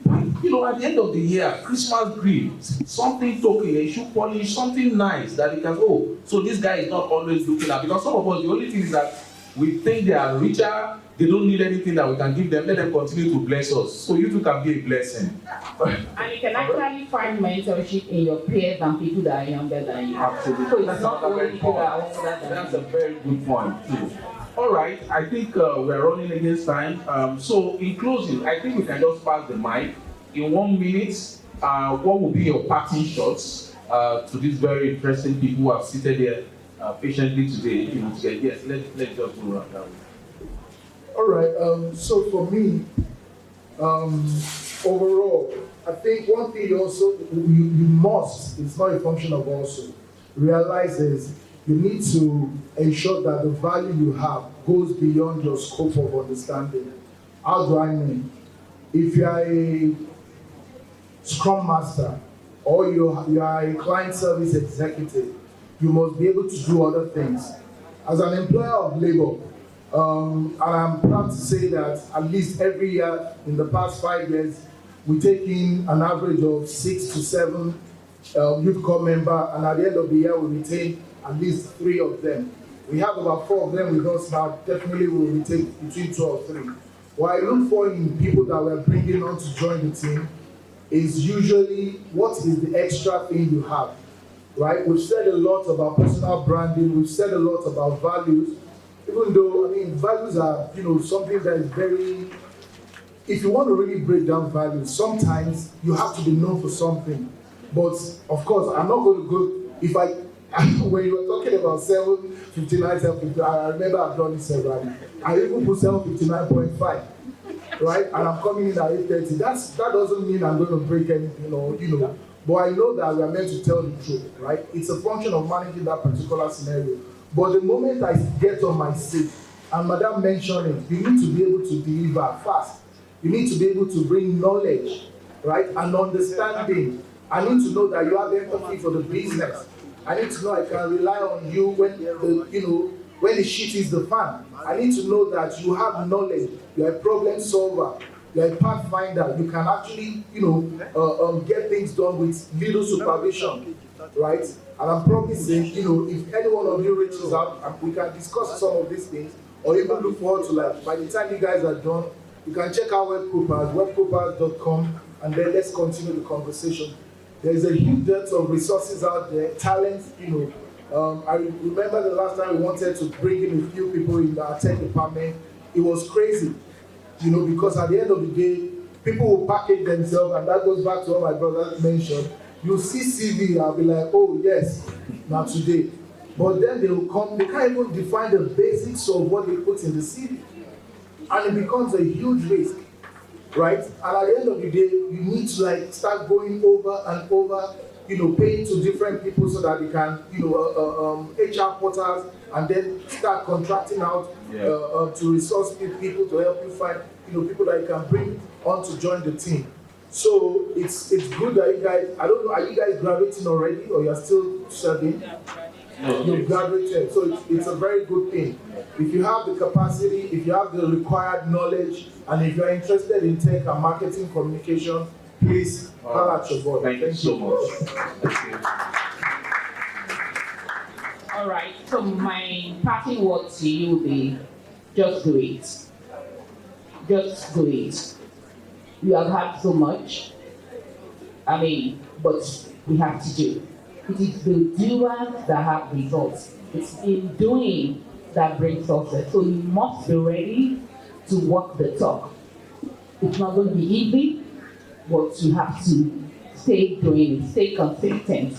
At the end of the year, Christmas gifts, something token, a shoe polish, something nice that you can go. So this guy is not always looking at, because some of us, the only thing is that we think they are richer, they don't need anything that we can give them, let them continue to bless us. So you too can be a blessing. And you can actually find mentorship in your peers and people that are younger than you. Absolutely. So it's not only people that are older than you. That's a very good point too. All right, I think we're running against time. So in closing, I think we can just pass the mic. In 1 minute, what will be your parting shots to these very interesting people who have seated here patiently today? Yes, let's just go around that way. All right. So for me, overall, I think one thing you must, it's not a function of also, realize is you need to ensure that the value you have goes beyond your scope of understanding. How do I mean? If you are a Scrum Master or you are a client service executive, you must be able to do other things. As an employer of labor, and I'm proud to say that at least every year in the past 5 years, we take in an average of 6 to 7 youth corps members, and at the end of the year, we retain at least 3 of them. We have about 4 of them with us now. Definitely, we will retain between 2 or 3. What I look for in people that we're bringing on to join the team is usually what is the extra thing you have, right? We've said a lot about personal branding. We've said a lot about values. Even though, values are, something that is very, if you want to really break down values, sometimes you have to be known for something. But, of course, I'm not going to go, when you were talking about 759, 759, I remember I've done this already. I even put 759.5, right? And I'm coming in at 8:30. That doesn't mean I'm going to break anything, but I know that we are meant to tell the truth, right? It's a function of managing that particular scenario. But the moment I get on my seat, and Madam mentioned it, you need to be able to deliver fast. You need to be able to bring knowledge, right? And understanding. I need to know that you have empathy for the business. I need to know I can rely on you when the shit is the fan. I need to know that you have knowledge. You're a problem solver. You're a pathfinder. You can actually, get things done with little supervision, right? And I'm promising, if any one of you reaches out, we can discuss some of these things, or even look forward to, by the time you guys are done, you can check out webcoopers.com, and then let's continue the conversation. There's a huge depth of resources out there, talent, I remember the last time we wanted to bring in a few people in our tech department. It was crazy, because at the end of the day, people will package themselves, and that goes back to what my brother mentioned. You see CV, I'll be like, oh yes, now today. But then they will come, they can't even define the basics of what they put in the CV. And it becomes a huge risk, right? And at the end of the day, you need to start going over and over, paying to different people so that they can, HR portals, and then start contracting out to resource people to help you find, people that you can bring on to join the team. So it's good that you guys, I don't know, are you guys graduating already, or you're still serving? No, you've graduated, so it's a very good thing. If you have the capacity, if you have the required knowledge, and if you're interested in tech and marketing communication, please call at your boy. Thank you so much. Thank you. All right, so my parting word to you will be, just do it. Just do it. You have had so much, but we have to do. It is the doers that have results. It's in doing that brings success. So you must be ready to walk the talk. It's not going to be easy, but you have to stay doing it, stay consistent.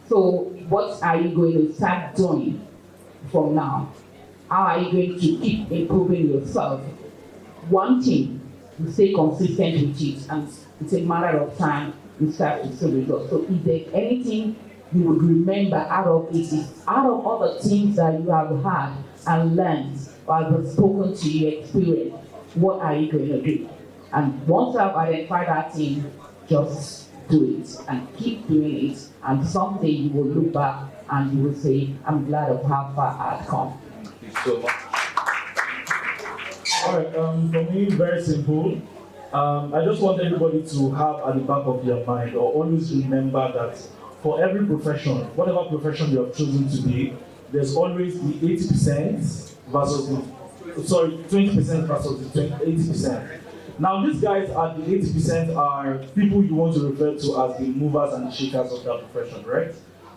So what are you going to start doing from now? How are you going to keep improving yourself? One thing, you stay consistent with it, and it's a matter of time you start to see results. So if there's anything you would remember out of it, out of all the things that you have had and learned or have been spoken to your experience, what are you going to do? And once you have identified that thing, just do it and keep doing it. And someday you will look back and you will say, I'm glad of how far I've come. Thank you so much. All right, for me, very simple. I just want everybody to have at the back of their mind, or always remember that for every profession, whatever profession you have chosen to be, there's always the 80% versus the 20% versus the 80%. Now, these guys at the 80% are people you want to refer to as the movers and the shakers of that profession, right?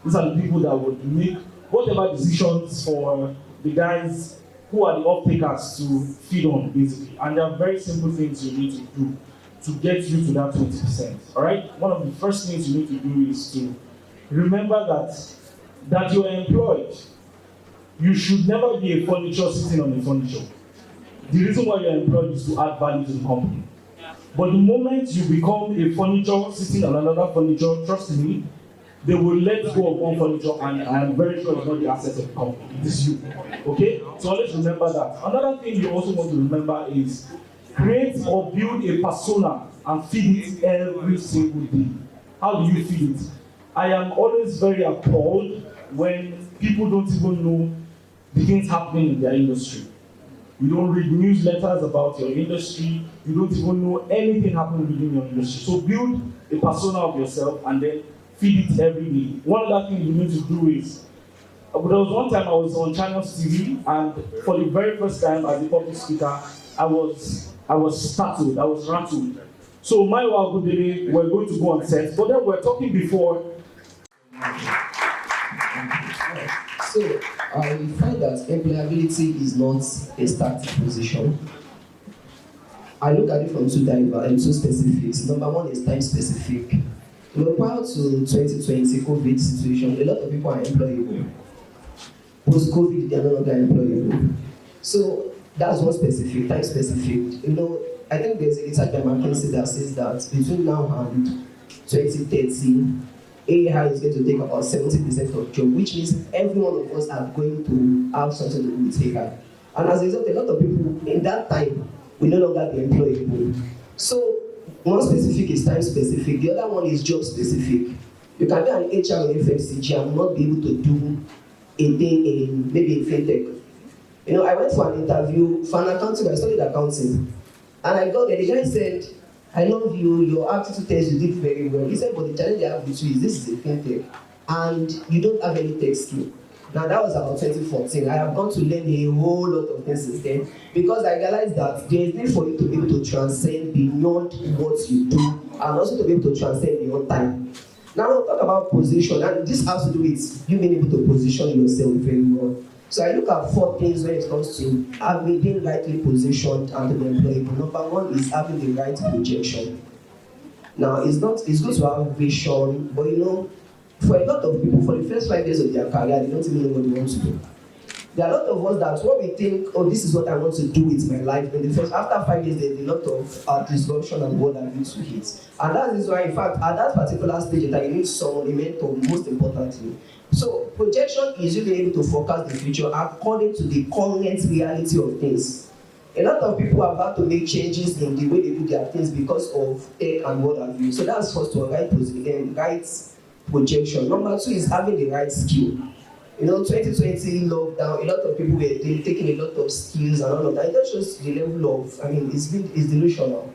These are the people that would make whatever decisions for the guys who are the off-takers to feed on, basically. And there are very simple things you need to do to get you to that 20%, all right? One of the first things you need to do is to remember that you are employed. You should never be a furniture sitting on a furniture. The reason why you're employed is to add value to the company. But the moment you become a furniture sitting on another furniture, trust me, they will let go of one furniture, and I am very sure it's not the asset of the company. It is you. Okay? So always remember that. Another thing you also want to remember is create or build a persona and feed it every single day. How do you feed it? I am always very appalled when people don't even know the things happening in their industry. You don't read newsletters about your industry. You don't even know anything happening within your industry. So build a persona of yourself and then feed it every day. One other thing you need to do is, there was one time I was on Channels TV, and for the very first time as a public speaker, I was startled, I was rattled. So my Agudele, we're going to go on set, but then we're talking before. So I find that employability is not a static position. I look at it from two specifics. Number one is time specific. Prior to 2020 COVID situation, a lot of people are employable. Post-COVID, they are no longer employable. So that's one specific, time specific. I think there's a research by McKinsey that says that between now and 2030, AI is going to take about 70% of job, which means every one of us are going to have something to do with AI. And as a result, a lot of people in that time will no longer be employable. So one specific is time specific, the other one is job specific. You can be an HR in FMCG and not be able to do a thing in maybe in fintech. I went for an interview for an accounting, I studied accounting. And I got there, the guy said, I love you, your aptitude test you did very well. He said, but the challenge I have with you is this is a fintech and you don't have any tech skill. Now that was about 2014. I have gone to learn a whole lot of things since then because I realized that there is need for you to be able to transcend beyond what you do and also to be able to transcend beyond time. Now we'll talk about position, and this has to do with you being able to position yourself very well. So I look at 4 things when it comes to being rightly positioned and to be employable. Number one is having the right projection. Now it's good to have vision, but for a lot of people, for the first 5 years of their career, they don't even know what they want to do. There are a lot of us that what we think, this is what I want to do with my life. After 5 years, there's a lot of disruption and what have you to hit. And that is why, in fact, at that particular stage, that you need someone, a mentor, most importantly. So projection is you being able to forecast the future according to the current reality of things. A lot of people have had to make changes in the way they do their things because of tech and what have you. So that's first one, right projection. Number 2 is having the right skill. 2020 lockdown, a lot of people were taking a lot of skills and all of that. It just shows the level of, it's delusional.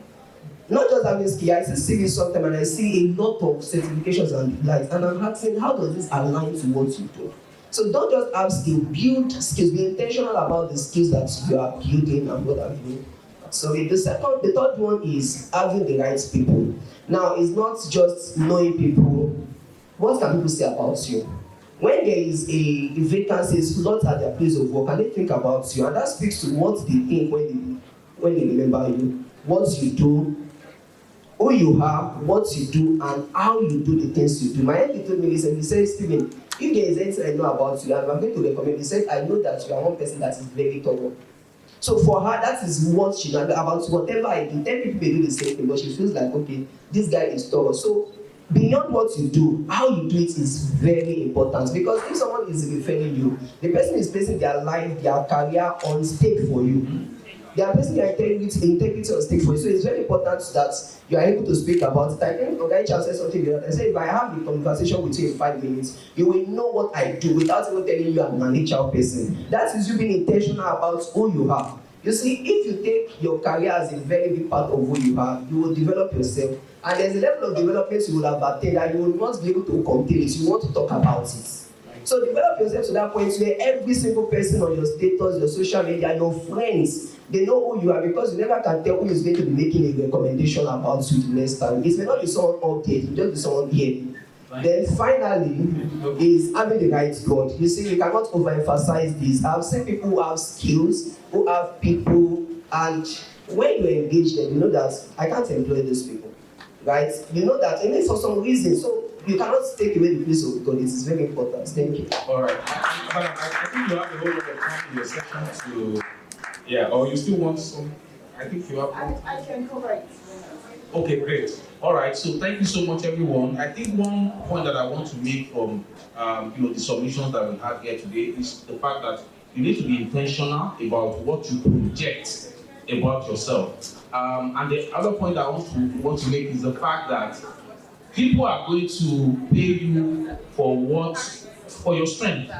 Not just having skill, I see CV sometimes and I see a lot of certifications and likes, and I'm asking, how does this align to what you do? So don't just have skill, build skills, be intentional about the skills that you are building and what have you. So the third one is having the right people. Now, it's not just knowing people, what can people say about you? When there is a vacancy, slots at their place of work, and they think about you, and that speaks to what they think when they remember you, what you do, who you are, what you do, and how you do the things you do. My MP told me this, and he said, Stephen, if there is anything I know about you, and I'm going to recommend, he said, I know that you are one person that is very thorough. So for her, that is what she knows about whatever I do. 10 people may do the same thing, but she feels like, okay, this guy is thorough. So beyond what you do, how you do it is very important, because if someone is referring you, the person is placing their life, their career on stake for you. They are placing their integrity on stake for you. So it's very important that you are able to speak about it. I think Oga Icha said something the other day. I said, if I have a conversation with you in 5 minutes, you will know what I do without even telling you I'm an HR person. That is you being intentional about who you are. You see, if you take your career as a very big part of who you are, you will develop yourself. And there's a level of development you will have attained that you will not be able to contain it. You want to talk about it. So develop yourself to that point where every single person on your status, your social media, your friends, they know who you are, because you never can tell who is going to be making a recommendation about you the next time. It may not be someone up there, it will just be someone here. Then finally is having the right God. You see, we cannot overemphasize this. I've seen people who have skills, who have people, and when you engage them, you know that I can't employ those people, right? You know that, and for some reason, so you cannot take away the place of God. It is very important. Thank you. All right. I think you have a whole lot of time in your section to, yeah, or you still want some? I think you have. I can cover it. Okay, great. All right. So thank you so much, everyone. I think one point that I want to make from the submissions that we have here today is the fact that you need to be intentional about what you project about yourself. And the other point I want to make is the fact that people are going to pay you for your strength.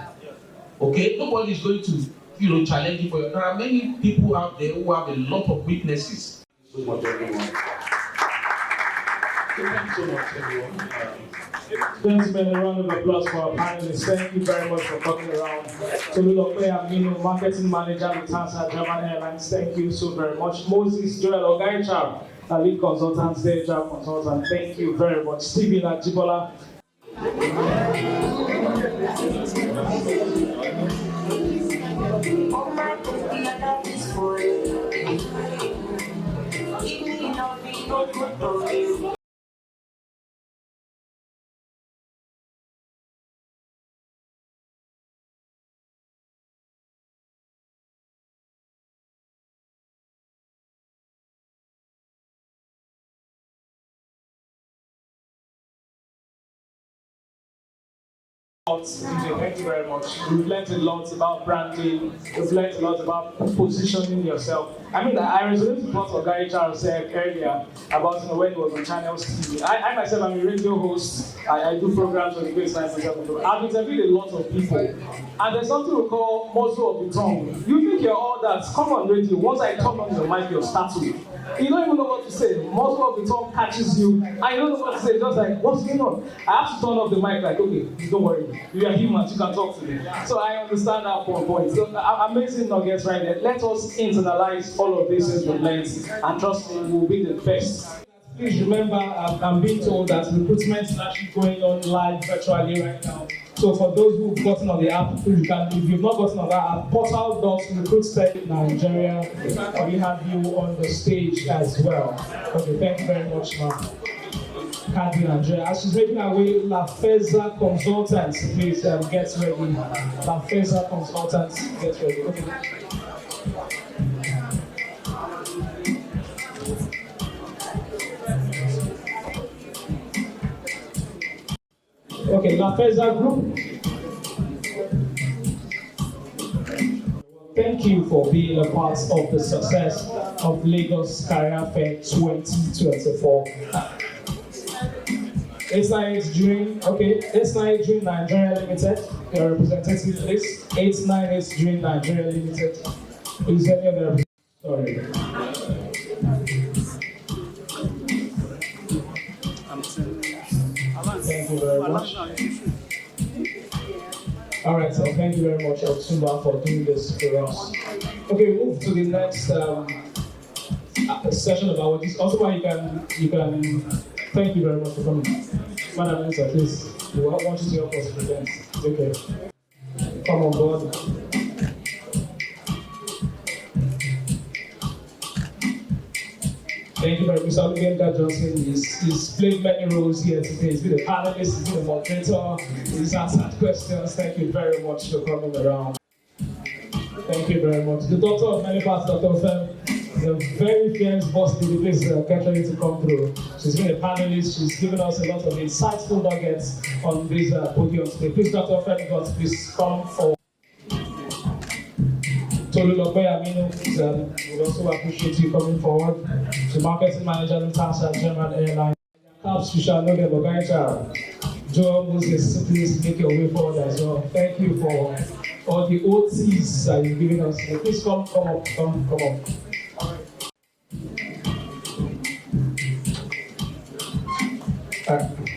Okay? Nobody is going to challenge you for your. There are many people out there who have a lot of weaknesses. So much, everyone. Thank you so much, everyone. Gentlemen, a round of applause for our panelists. Thank you very much for coming around. Tolulope Aminu, Marketing Manager with Lufthansa German Airlines. Thank you so very much. Moses Joel Ogaicha, a lead consultant, HR consultant. Thank you very much. Stephen Ajibola. Thank you very much. We've learned a lot about branding. We've learned a lot about positioning yourself. I mean, I resonate with what Oga Charles said earlier about when he was on Channels TV. I myself am a radio host. I do programs on the Great Science myself. I've interviewed a lot of people. And there's something we call muzzle of the tongue. You think you're all that. Come on radio. Once I turn on your mic, you're startled. You don't even know what to say. Muzzle of the tongue catches you. And you don't know what to say. Just like, what's going on? I have to turn off the mic like, okay, don't worry. We are humans, you can talk to me. So I understand that point. So amazing nuggets right there. Let us internalize all of this as we learn, and trust me, we'll be the best. Please remember, I'm being told that recruitment is actually going on live virtually right now. So for those who've gotten on the app, if you've not gotten on that app, portal.recruittech Nigeria, we have you on the stage as well. Okay, thank you very much, ma'am. Kadri Nigeria. As she's making her way, La Feza Consultants, please get ready. La Feza Consultants, get ready. Okay, La Feza Group. Thank you for being a part of the success of Lagos Career Fair 2024. S9 Dream, okay, S9 Dream Nigeria Limited, your representative list, 898 Dream Nigeria Limited. Is any of their sorry. Thank you very much. All right, so thank you very much, Otumba, for doing this for us. Okay, we move to the next session about this. Also, you can thank you very much for coming. Madam Minister, please, we want you to help us present. It's okay. Come on board. Thank you very much. Mr. Olugenga Johnson. He's played many roles here today. He's been a panelist, he's been a moderator, he's answered questions. Thank you very much for coming around. Thank you very much. The doctor of many parts, Dr. Ofem, the very famous boss lady, please get ready to come through. She's been a panelist, she's given us a lot of insightful nuggets on this podium today. Please, Dr. Ofem, please come forward. Tolulope Aminu, we also appreciate you coming forward. The marketing manager, Natasha, German Airlines. Perhaps you shall know them, Ogaita. Joe Moses, please make your way forward as well. Thank you for all the OTs that you've given us. Please come up.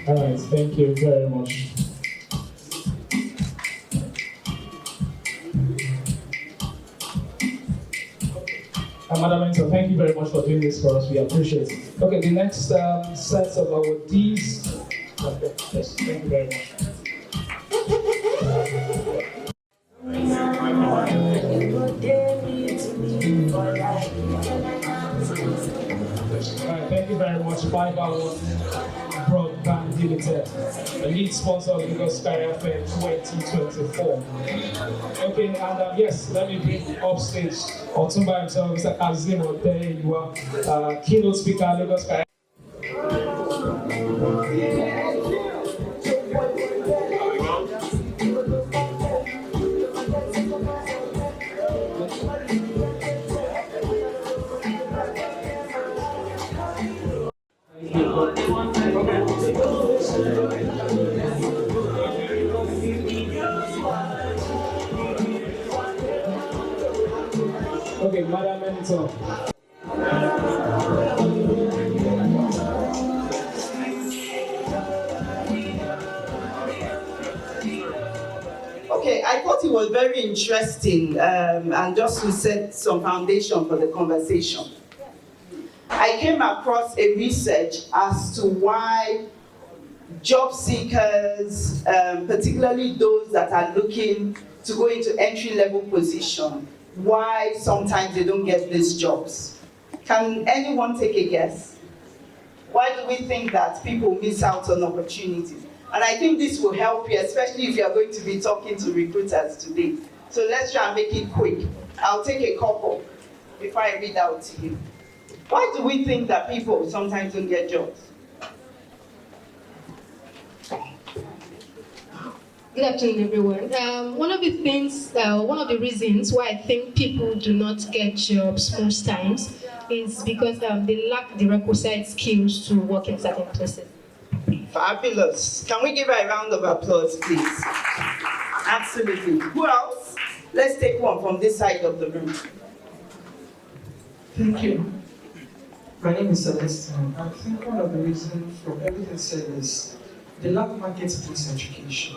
All right, thank you very much. Madam Minister, thank you very much for doing this for us. We appreciate it. Okay, the next set of awardees. Yes, thank you very much. All right, thank you very much. 5-Hour Broadband Limited, the lead sponsor of Lagos Career Fair 2024. Okay, and yes, let me bring upstage Otumba himself, Mr. Kazim Ote, you are keynote speaker, Lagos Career. Okay, Madam Minister. Okay, I thought it was very interesting and just to set some foundation for the conversation. I came across a research as to why job seekers, particularly those that are looking to go into entry-level position, why sometimes they don't get these jobs. Can anyone take a guess? Why do we think that people miss out on opportunities? And I think this will help you, especially if you are going to be talking to recruiters today. So let's try and make it quick. I'll take a couple before I read out to you. Why do we think that people sometimes don't get jobs? Good afternoon, everyone. One of the reasons why I think people do not get jobs most times is because they lack the requisite skills to work in certain places. Fabulous. Can we give her a round of applause, please? Absolutely. Who else? Let's take one from this side of the room. Thank you. My name is Celestine. I think one of the reasons from everything said is the lack of marketplace education.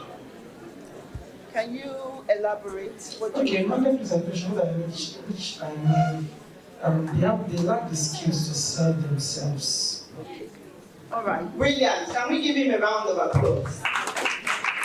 Can you elaborate? Okay, marketplace education, which I mean, they lack the skills to sell themselves. Okay. All right, brilliant. Can we give him a round of applause?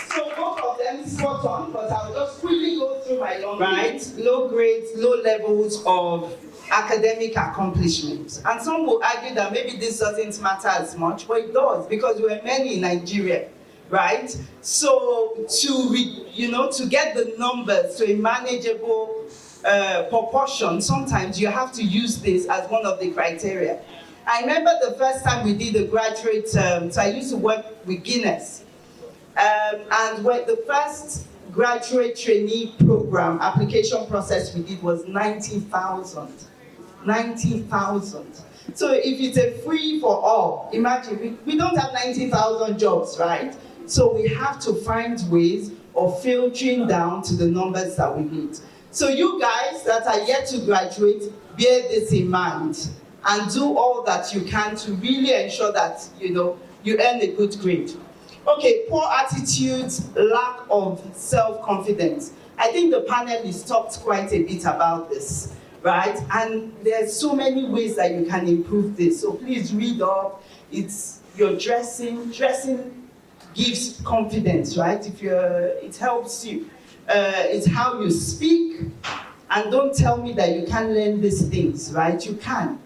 So both of them spot on, but I'll just quickly go through my long list. Low grades, low levels of academic accomplishments. And some will argue that maybe this doesn't matter as much, but it does, because we're many in Nigeria, right? So to get the numbers to a manageable proportion, sometimes you have to use this as one of the criteria. I remember the first time we did a graduate, so I used to work with Guinness. And when the first graduate trainee program application process we did was 90,000. 90,000. So if it's a free for all, imagine, we don't have 90,000 jobs, right? So we have to find ways of filtering down to the numbers that we need. So you guys that are yet to graduate, bear this in mind and do all that you can to really ensure that you earn a good grade. Okay, poor attitudes, lack of self-confidence. I think the panelists talked quite a bit about this, right? And there's so many ways that you can improve this. So please read up. It's your dressing gives confidence, right? It helps you. It's how you speak. And don't tell me that you can't learn these things, right? You can.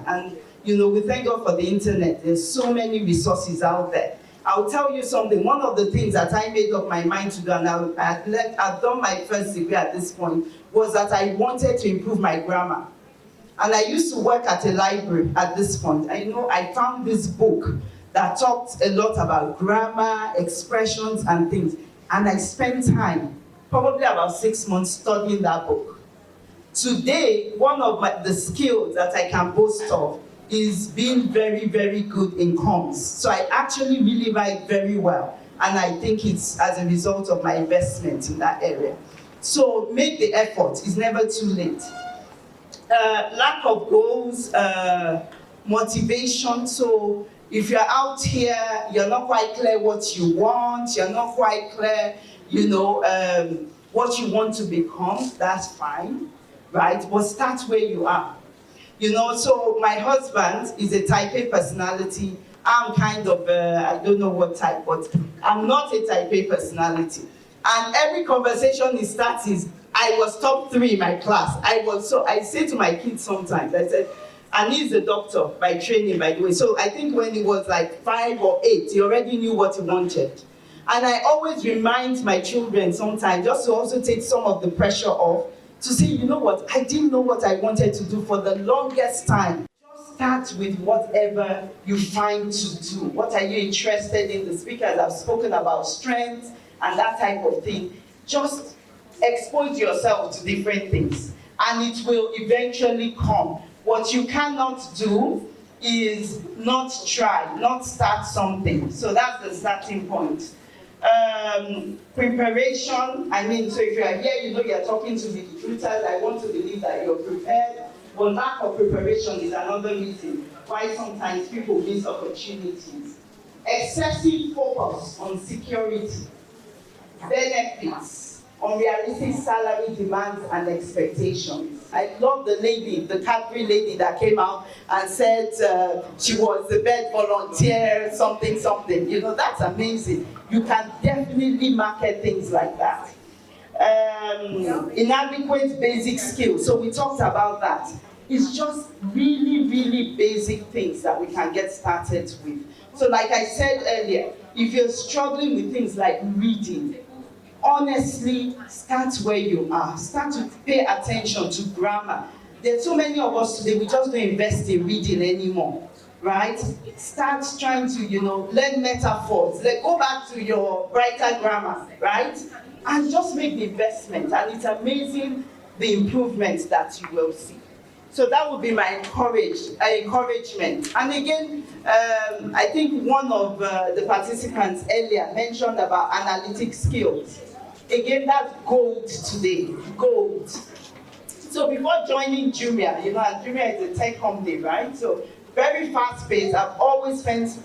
And, we thank God for the internet. There's so many resources out there. I'll tell you something. One of the things that I made up my mind to do, and I've done my first degree at this point, was that I wanted to improve my grammar. And I used to work at a library at this point. I found this book that talked a lot about grammar, expressions, and things. And I spent time, probably about 6 months, studying that book. Today, one of the skills that I can boast of is being very, very good in comms. So I actually really write very well. And I think it's as a result of my investment in that area. So make the effort. It's never too late. Lack of goals, motivation. So if you're out here, you're not quite clear what you want, you're not quite clear, what you want to become, that's fine, right? But start where you are. So my husband is a type A personality. I'm kind of, I don't know what type, but I'm not a type A personality. And every conversation he starts is, I was top 3 in my class. I say to my kids sometimes, I said, and he's a doctor by training, by the way. So I think when he was like 5 or 8, he already knew what he wanted. And I always remind my children sometimes, just to also take some of the pressure off, to say, you know what, I didn't know what I wanted to do for the longest time. Just start with whatever you find to do. What are you interested in? The speakers have spoken about strengths and that type of thing. Just expose yourself to different things, and it will eventually come. What you cannot do is not try, not start something. So that's the starting point. Preparation, so if you are here, you're talking to the recruiters, I want to believe that you're prepared. But lack of preparation is another reason why sometimes people miss opportunities. Excessive focus on security, benefits, unrealistic salary demands and expectations. I love the lady, the Cadbury lady that came out and said she was the best volunteer, something. That's amazing. You can definitely market things like that. Inadequate basic skills. So we talked about that. It's just really, really basic things that we can get started with. So like I said earlier, if you're struggling with things like reading, honestly, start where you are. Start to pay attention to grammar. There are so many of us today, we just don't invest in reading anymore, right? Start trying to, learn metaphors. Go back to your brighter grammar, right? And just make the investment. And it's amazing the improvements that you will see. So that would be my encouragement. And again, I think one of the participants earlier mentioned about analytic skills. Again, that's gold today, gold. So before joining Jumia, and Jumia is a tech company, right? So very fast-paced. I've always spent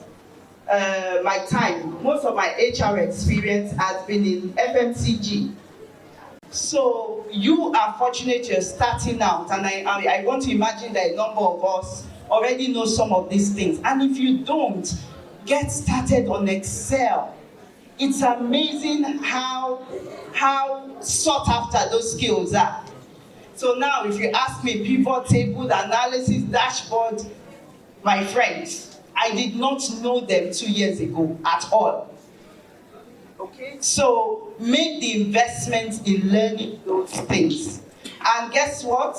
my time, most of my HR experience has been in FMCG. So you are fortunate you're starting out, and I want to imagine that a number of us already know some of these things. And if you don't, get started on Excel. It's amazing how sought after those skills are. So now if you ask me pivot table, analysis, dashboard, my friends, I did not know them 2 years ago at all. Okay, so make the investment in learning those things. And guess what?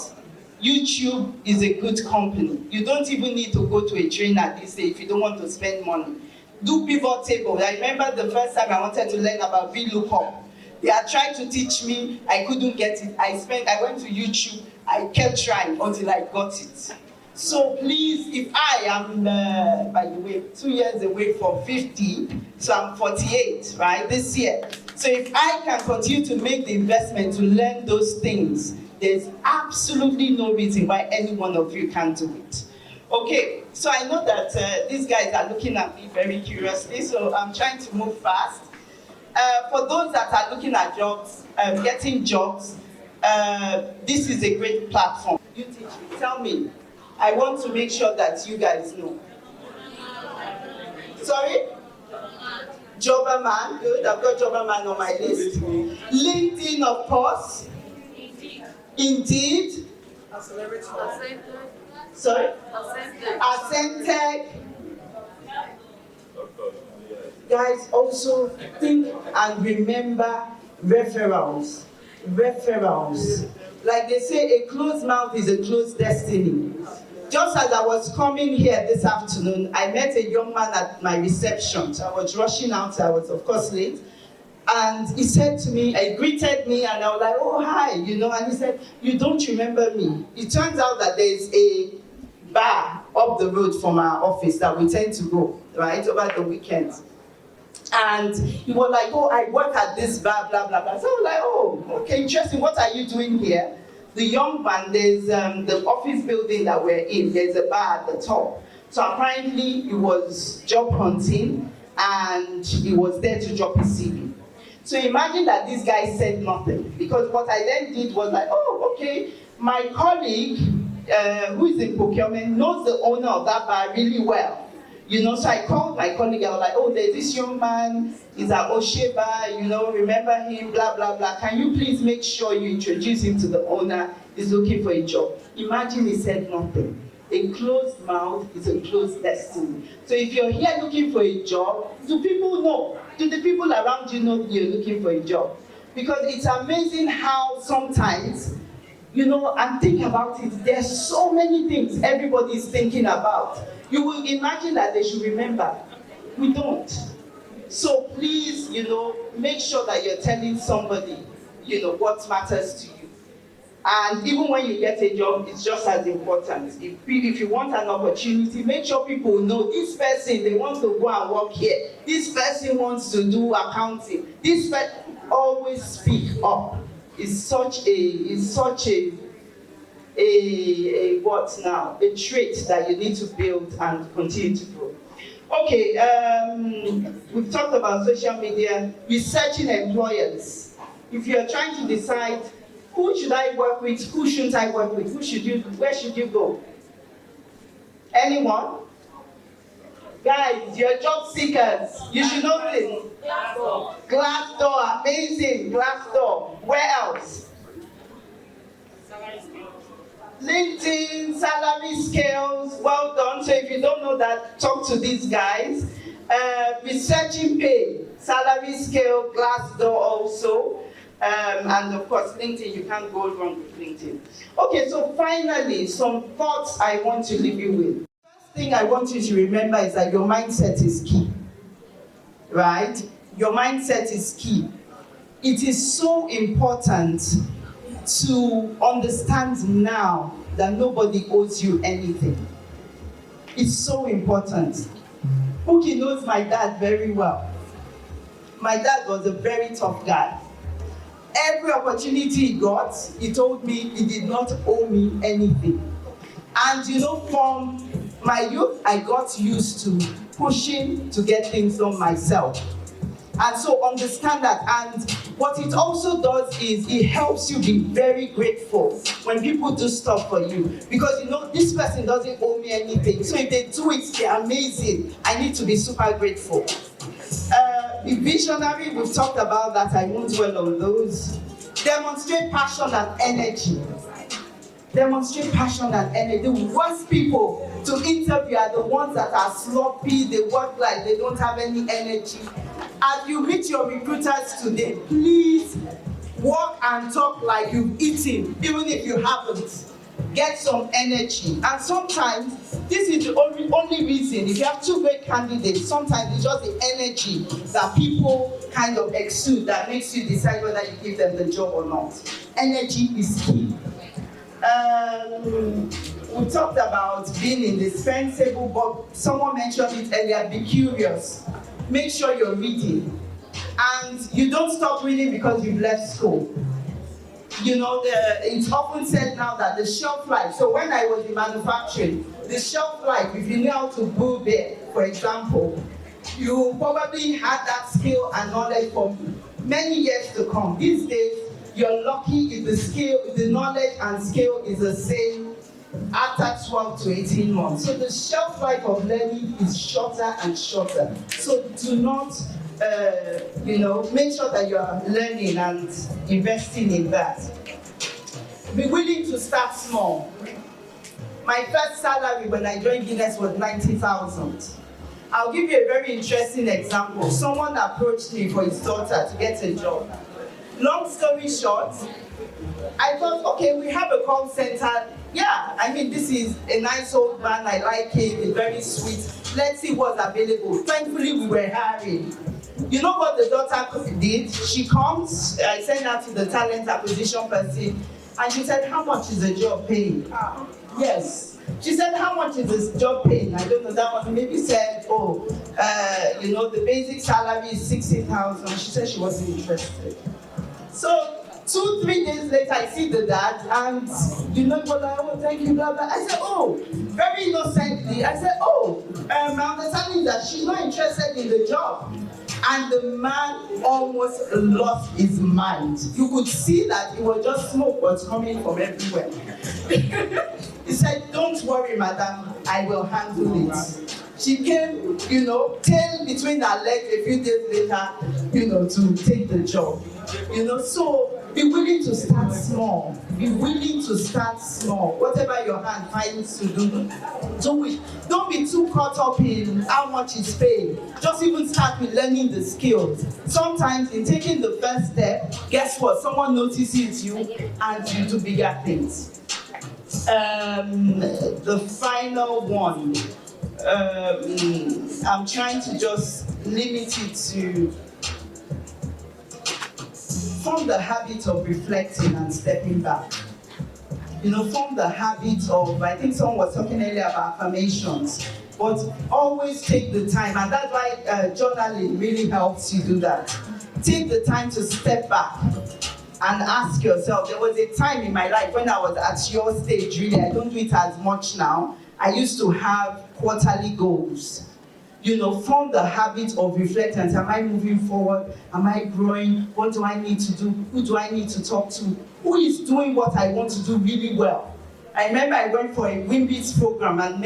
YouTube is a good company. You don't even need to go to a trainer these days if you don't want to spend money. Do pivot table. I remember the first time I wanted to learn about VLOOKUP. They had tried to teach me, I couldn't get it. I went to YouTube, I kept trying until I got it. So please, if I am, by the way, 2 years away from 50, so I'm 48, right, this year. So if I can continue to make the investment to learn those things, there's absolutely no reason why any one of you can't do it. Okay, so I know that these guys are looking at me very curiously, so I'm trying to move fast. For those that are looking at jobs, getting jobs, this is a great platform. You teach me, tell me. I want to make sure that you guys know. Sorry? Jobberman, good, I've got Jobberman on my list. LinkedIn, of course. Indeed. Sorry? Ascentech. Guys, also think and remember referrals. Referrals. Like they say, a closed mouth is a closed destiny. Just as I was coming here this afternoon, I met a young man at my reception. So I was rushing out, I was of course late. And he said to me, he greeted me, and I was like, oh, hi, you know, and he said, you don't remember me. It turns out that there's a bar up the road from our office that we tend to go, right, over the weekends. And he was like, oh, I work at this bar, blah, blah, blah. So I was like, oh, okay, interesting, what are you doing here? The young man, there's the office building that we're in, there's a bar at the top. So apparently he was job hunting, and he was there to drop his CV. So imagine that this guy said nothing, because what I then did was like, oh, okay, my colleague who is in procurement knows the owner of that bar really well. You know, so I called my colleague, I was like, oh, there's this young man, he's at O'Shea Bar, you know, remember him, blah, blah, blah. Can you please make sure you introduce him to the owner? He's looking for a job. Imagine he said nothing. A closed mouth is a closed destiny. So if you're here looking for a job, do people know? Do the people around you know you're looking for a job? Because it's amazing how sometimes, you know, and think about it, there's so many things everybody's thinking about. You will imagine that they should remember. We don't. So please, you know, make sure that you're telling somebody, you know, what matters to you. And even when you get a job, it's just as important. If you want an opportunity, make sure people know this person, they want to go and work here. This person wants to do accounting. This person, always speak up. It's such a what now? A trait that you need to build and continue to grow. Okay, we've talked about social media, researching employers. If you're trying to decide who should I work with, who shouldn't I work with, where should you go? Anyone? Guys, you're job seekers. You should know this. Glassdoor, amazing, Glassdoor. Where else? LinkedIn, salary scales, well done. So if you don't know that, talk to these guys. Researching pay, salary scale, Glassdoor also. And of course, LinkedIn, you can't go wrong with LinkedIn. Okay, so finally, some thoughts I want to leave you with. First thing I want you to remember is that your mindset is key, right? Your mindset is key. It is so important to understand now that nobody owes you anything. It's so important. Puki knows my dad very well. My dad was a very tough guy. Every opportunity he got, he told me he did not owe me anything. And you know, from my youth, I got used to pushing to get things done myself. And so understand that. And what it also does is it helps you be very grateful when people do stuff for you. Because you know, this person doesn't owe me anything. So if they do it, they're amazing. I need to be super grateful. Be visionary, we've talked about that, I won't dwell on those. Demonstrate passion and energy. Demonstrate passion and energy. The worst people to interview are the ones that are sloppy, they work like they don't have any energy. As you meet your recruiters today, please walk and talk like you've eaten, even if you haven't. Get some energy. And sometimes, this is the only reason, if you have two great candidates, sometimes it's just the energy that people kind of exude that makes you decide whether you give them the job or not. Energy is key. We talked about being indispensable, but someone mentioned it earlier, be curious. Make sure you're reading. And you don't stop reading because you've left school. You know, it's often said now that the shelf life, so when I was in manufacturing, the shelf life, if you know how to brew beer, for example, you probably had that skill and knowledge for many years to come. These days, you're lucky if the skill, the knowledge and skill is the same after 12 to 18 months. So the shelf life of learning is shorter and shorter. So do not make sure that you are learning and investing in that. Be willing to start small. My first salary when I joined Guinness was 90,000. I'll give you a very interesting example. Someone approached me for his daughter to get a job. Long story short, I thought, okay, we have a call center. Yeah, I mean, this is a nice old man. I like him. He's very sweet. Let's see what's available. Thankfully, we were hiring. You know what the daughter did? She comes, I sent her to the talent acquisition person, and she said, how much is the job paying? Yes. She said, how much is this job paying? I don't know, that one maybe said, the basic salary is 60,000. She said she wasn't interested. So 2-3 days later, I see the dad, and thank you, blah, blah. I said, very innocently, I said, my understanding is that she's not interested in the job. And the man almost lost his mind. You could see that it was just smoke was coming from everywhere. He said, don't worry, madam, I will handle it. She came, tail between her legs a few days later, to take the job. So be willing to start small. Be willing to start small. Whatever your hand finds to do it. Don't be too caught up in how much it's paid. Just even start with learning the skills. Sometimes in taking the first step, guess what? Someone notices you and you do bigger things. The final one. I'm trying to just limit it to form the habit of reflecting and stepping back. Form the habit of, I think someone was talking earlier about affirmations, but always take the time, and that's why journaling really helps you do that. Take the time to step back and ask yourself. There was a time in my life when I was at your stage, really, I don't do it as much now. I used to have quarterly goals. Form the habit of reflecting. Am I moving forward? Am I growing? What do I need to do? Who do I need to talk to? Who is doing what I want to do really well? I remember I went for a Wimbits program and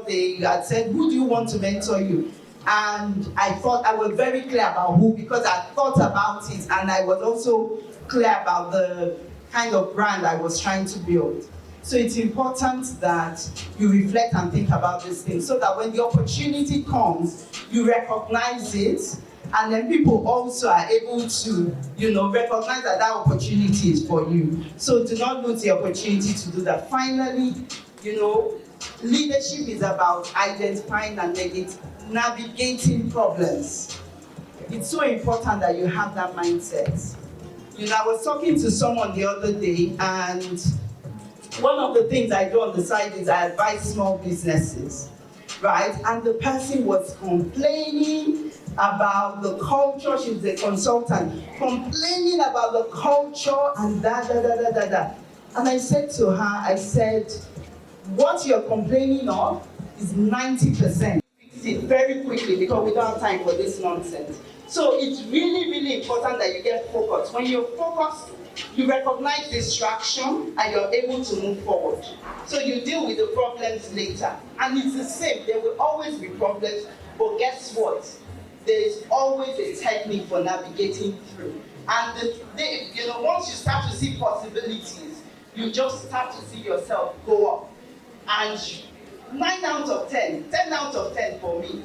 they had said, who do you want to mentor you? And I thought I was very clear about who, because I thought about it, and I was also clear about the kind of brand I was trying to build. So it's important that you reflect and think about these things so that when the opportunity comes, you recognize it, and then people also are able to, recognize that opportunity is for you. So do not lose the opportunity to do that. Finally, leadership is about identifying and navigating problems. It's so important that you have that mindset. I was talking to someone the other day, and one of the things I do on the side is I advise small businesses, right? And the person was complaining about the culture. She's a consultant, complaining about the culture and And I said to her, what you're complaining of is 90%. Fix it very quickly because we don't have time for this nonsense. So it's really, really important that you get focused. When you're focused, you recognize distraction and you're able to move forward. So you deal with the problems later. And it's the same, there will always be problems, but guess what? There's always a technique for navigating through. And once you start to see possibilities, you just start to see yourself go up. And 9 out of 10, 10 out of 10 for me,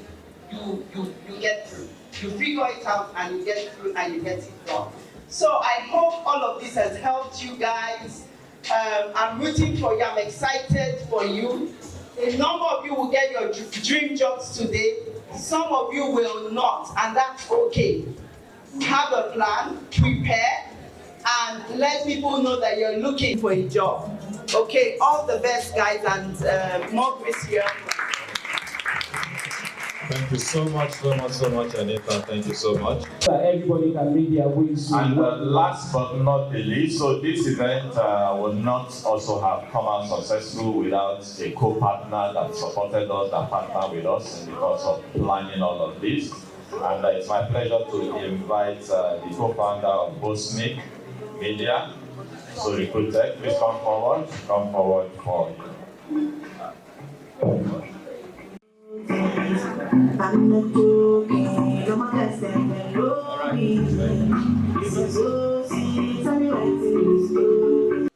you get through. You figure it out and you get through and you get it done. So I hope all of this has helped you guys. I'm rooting for you. I'm excited for you. A number of you will get your dream jobs today. Some of you will not, and that's okay. Have a plan, prepare, and let people know that you're looking for a job. Okay, all the best, guys, and more grace here. Thank you so much, Anita. Thank you so much. Everybody can make their way soon. And last but not the least, so this event would not also have come out successful without a co-partner that supported us, that partnered with us in the course of planning all of this. And it's my pleasure to invite the co-founder of Bosmic Media, so Recruitech. Please come forward for I'm not cooking, you're my best yes, and melody. It's a good season, tell me what's in the store.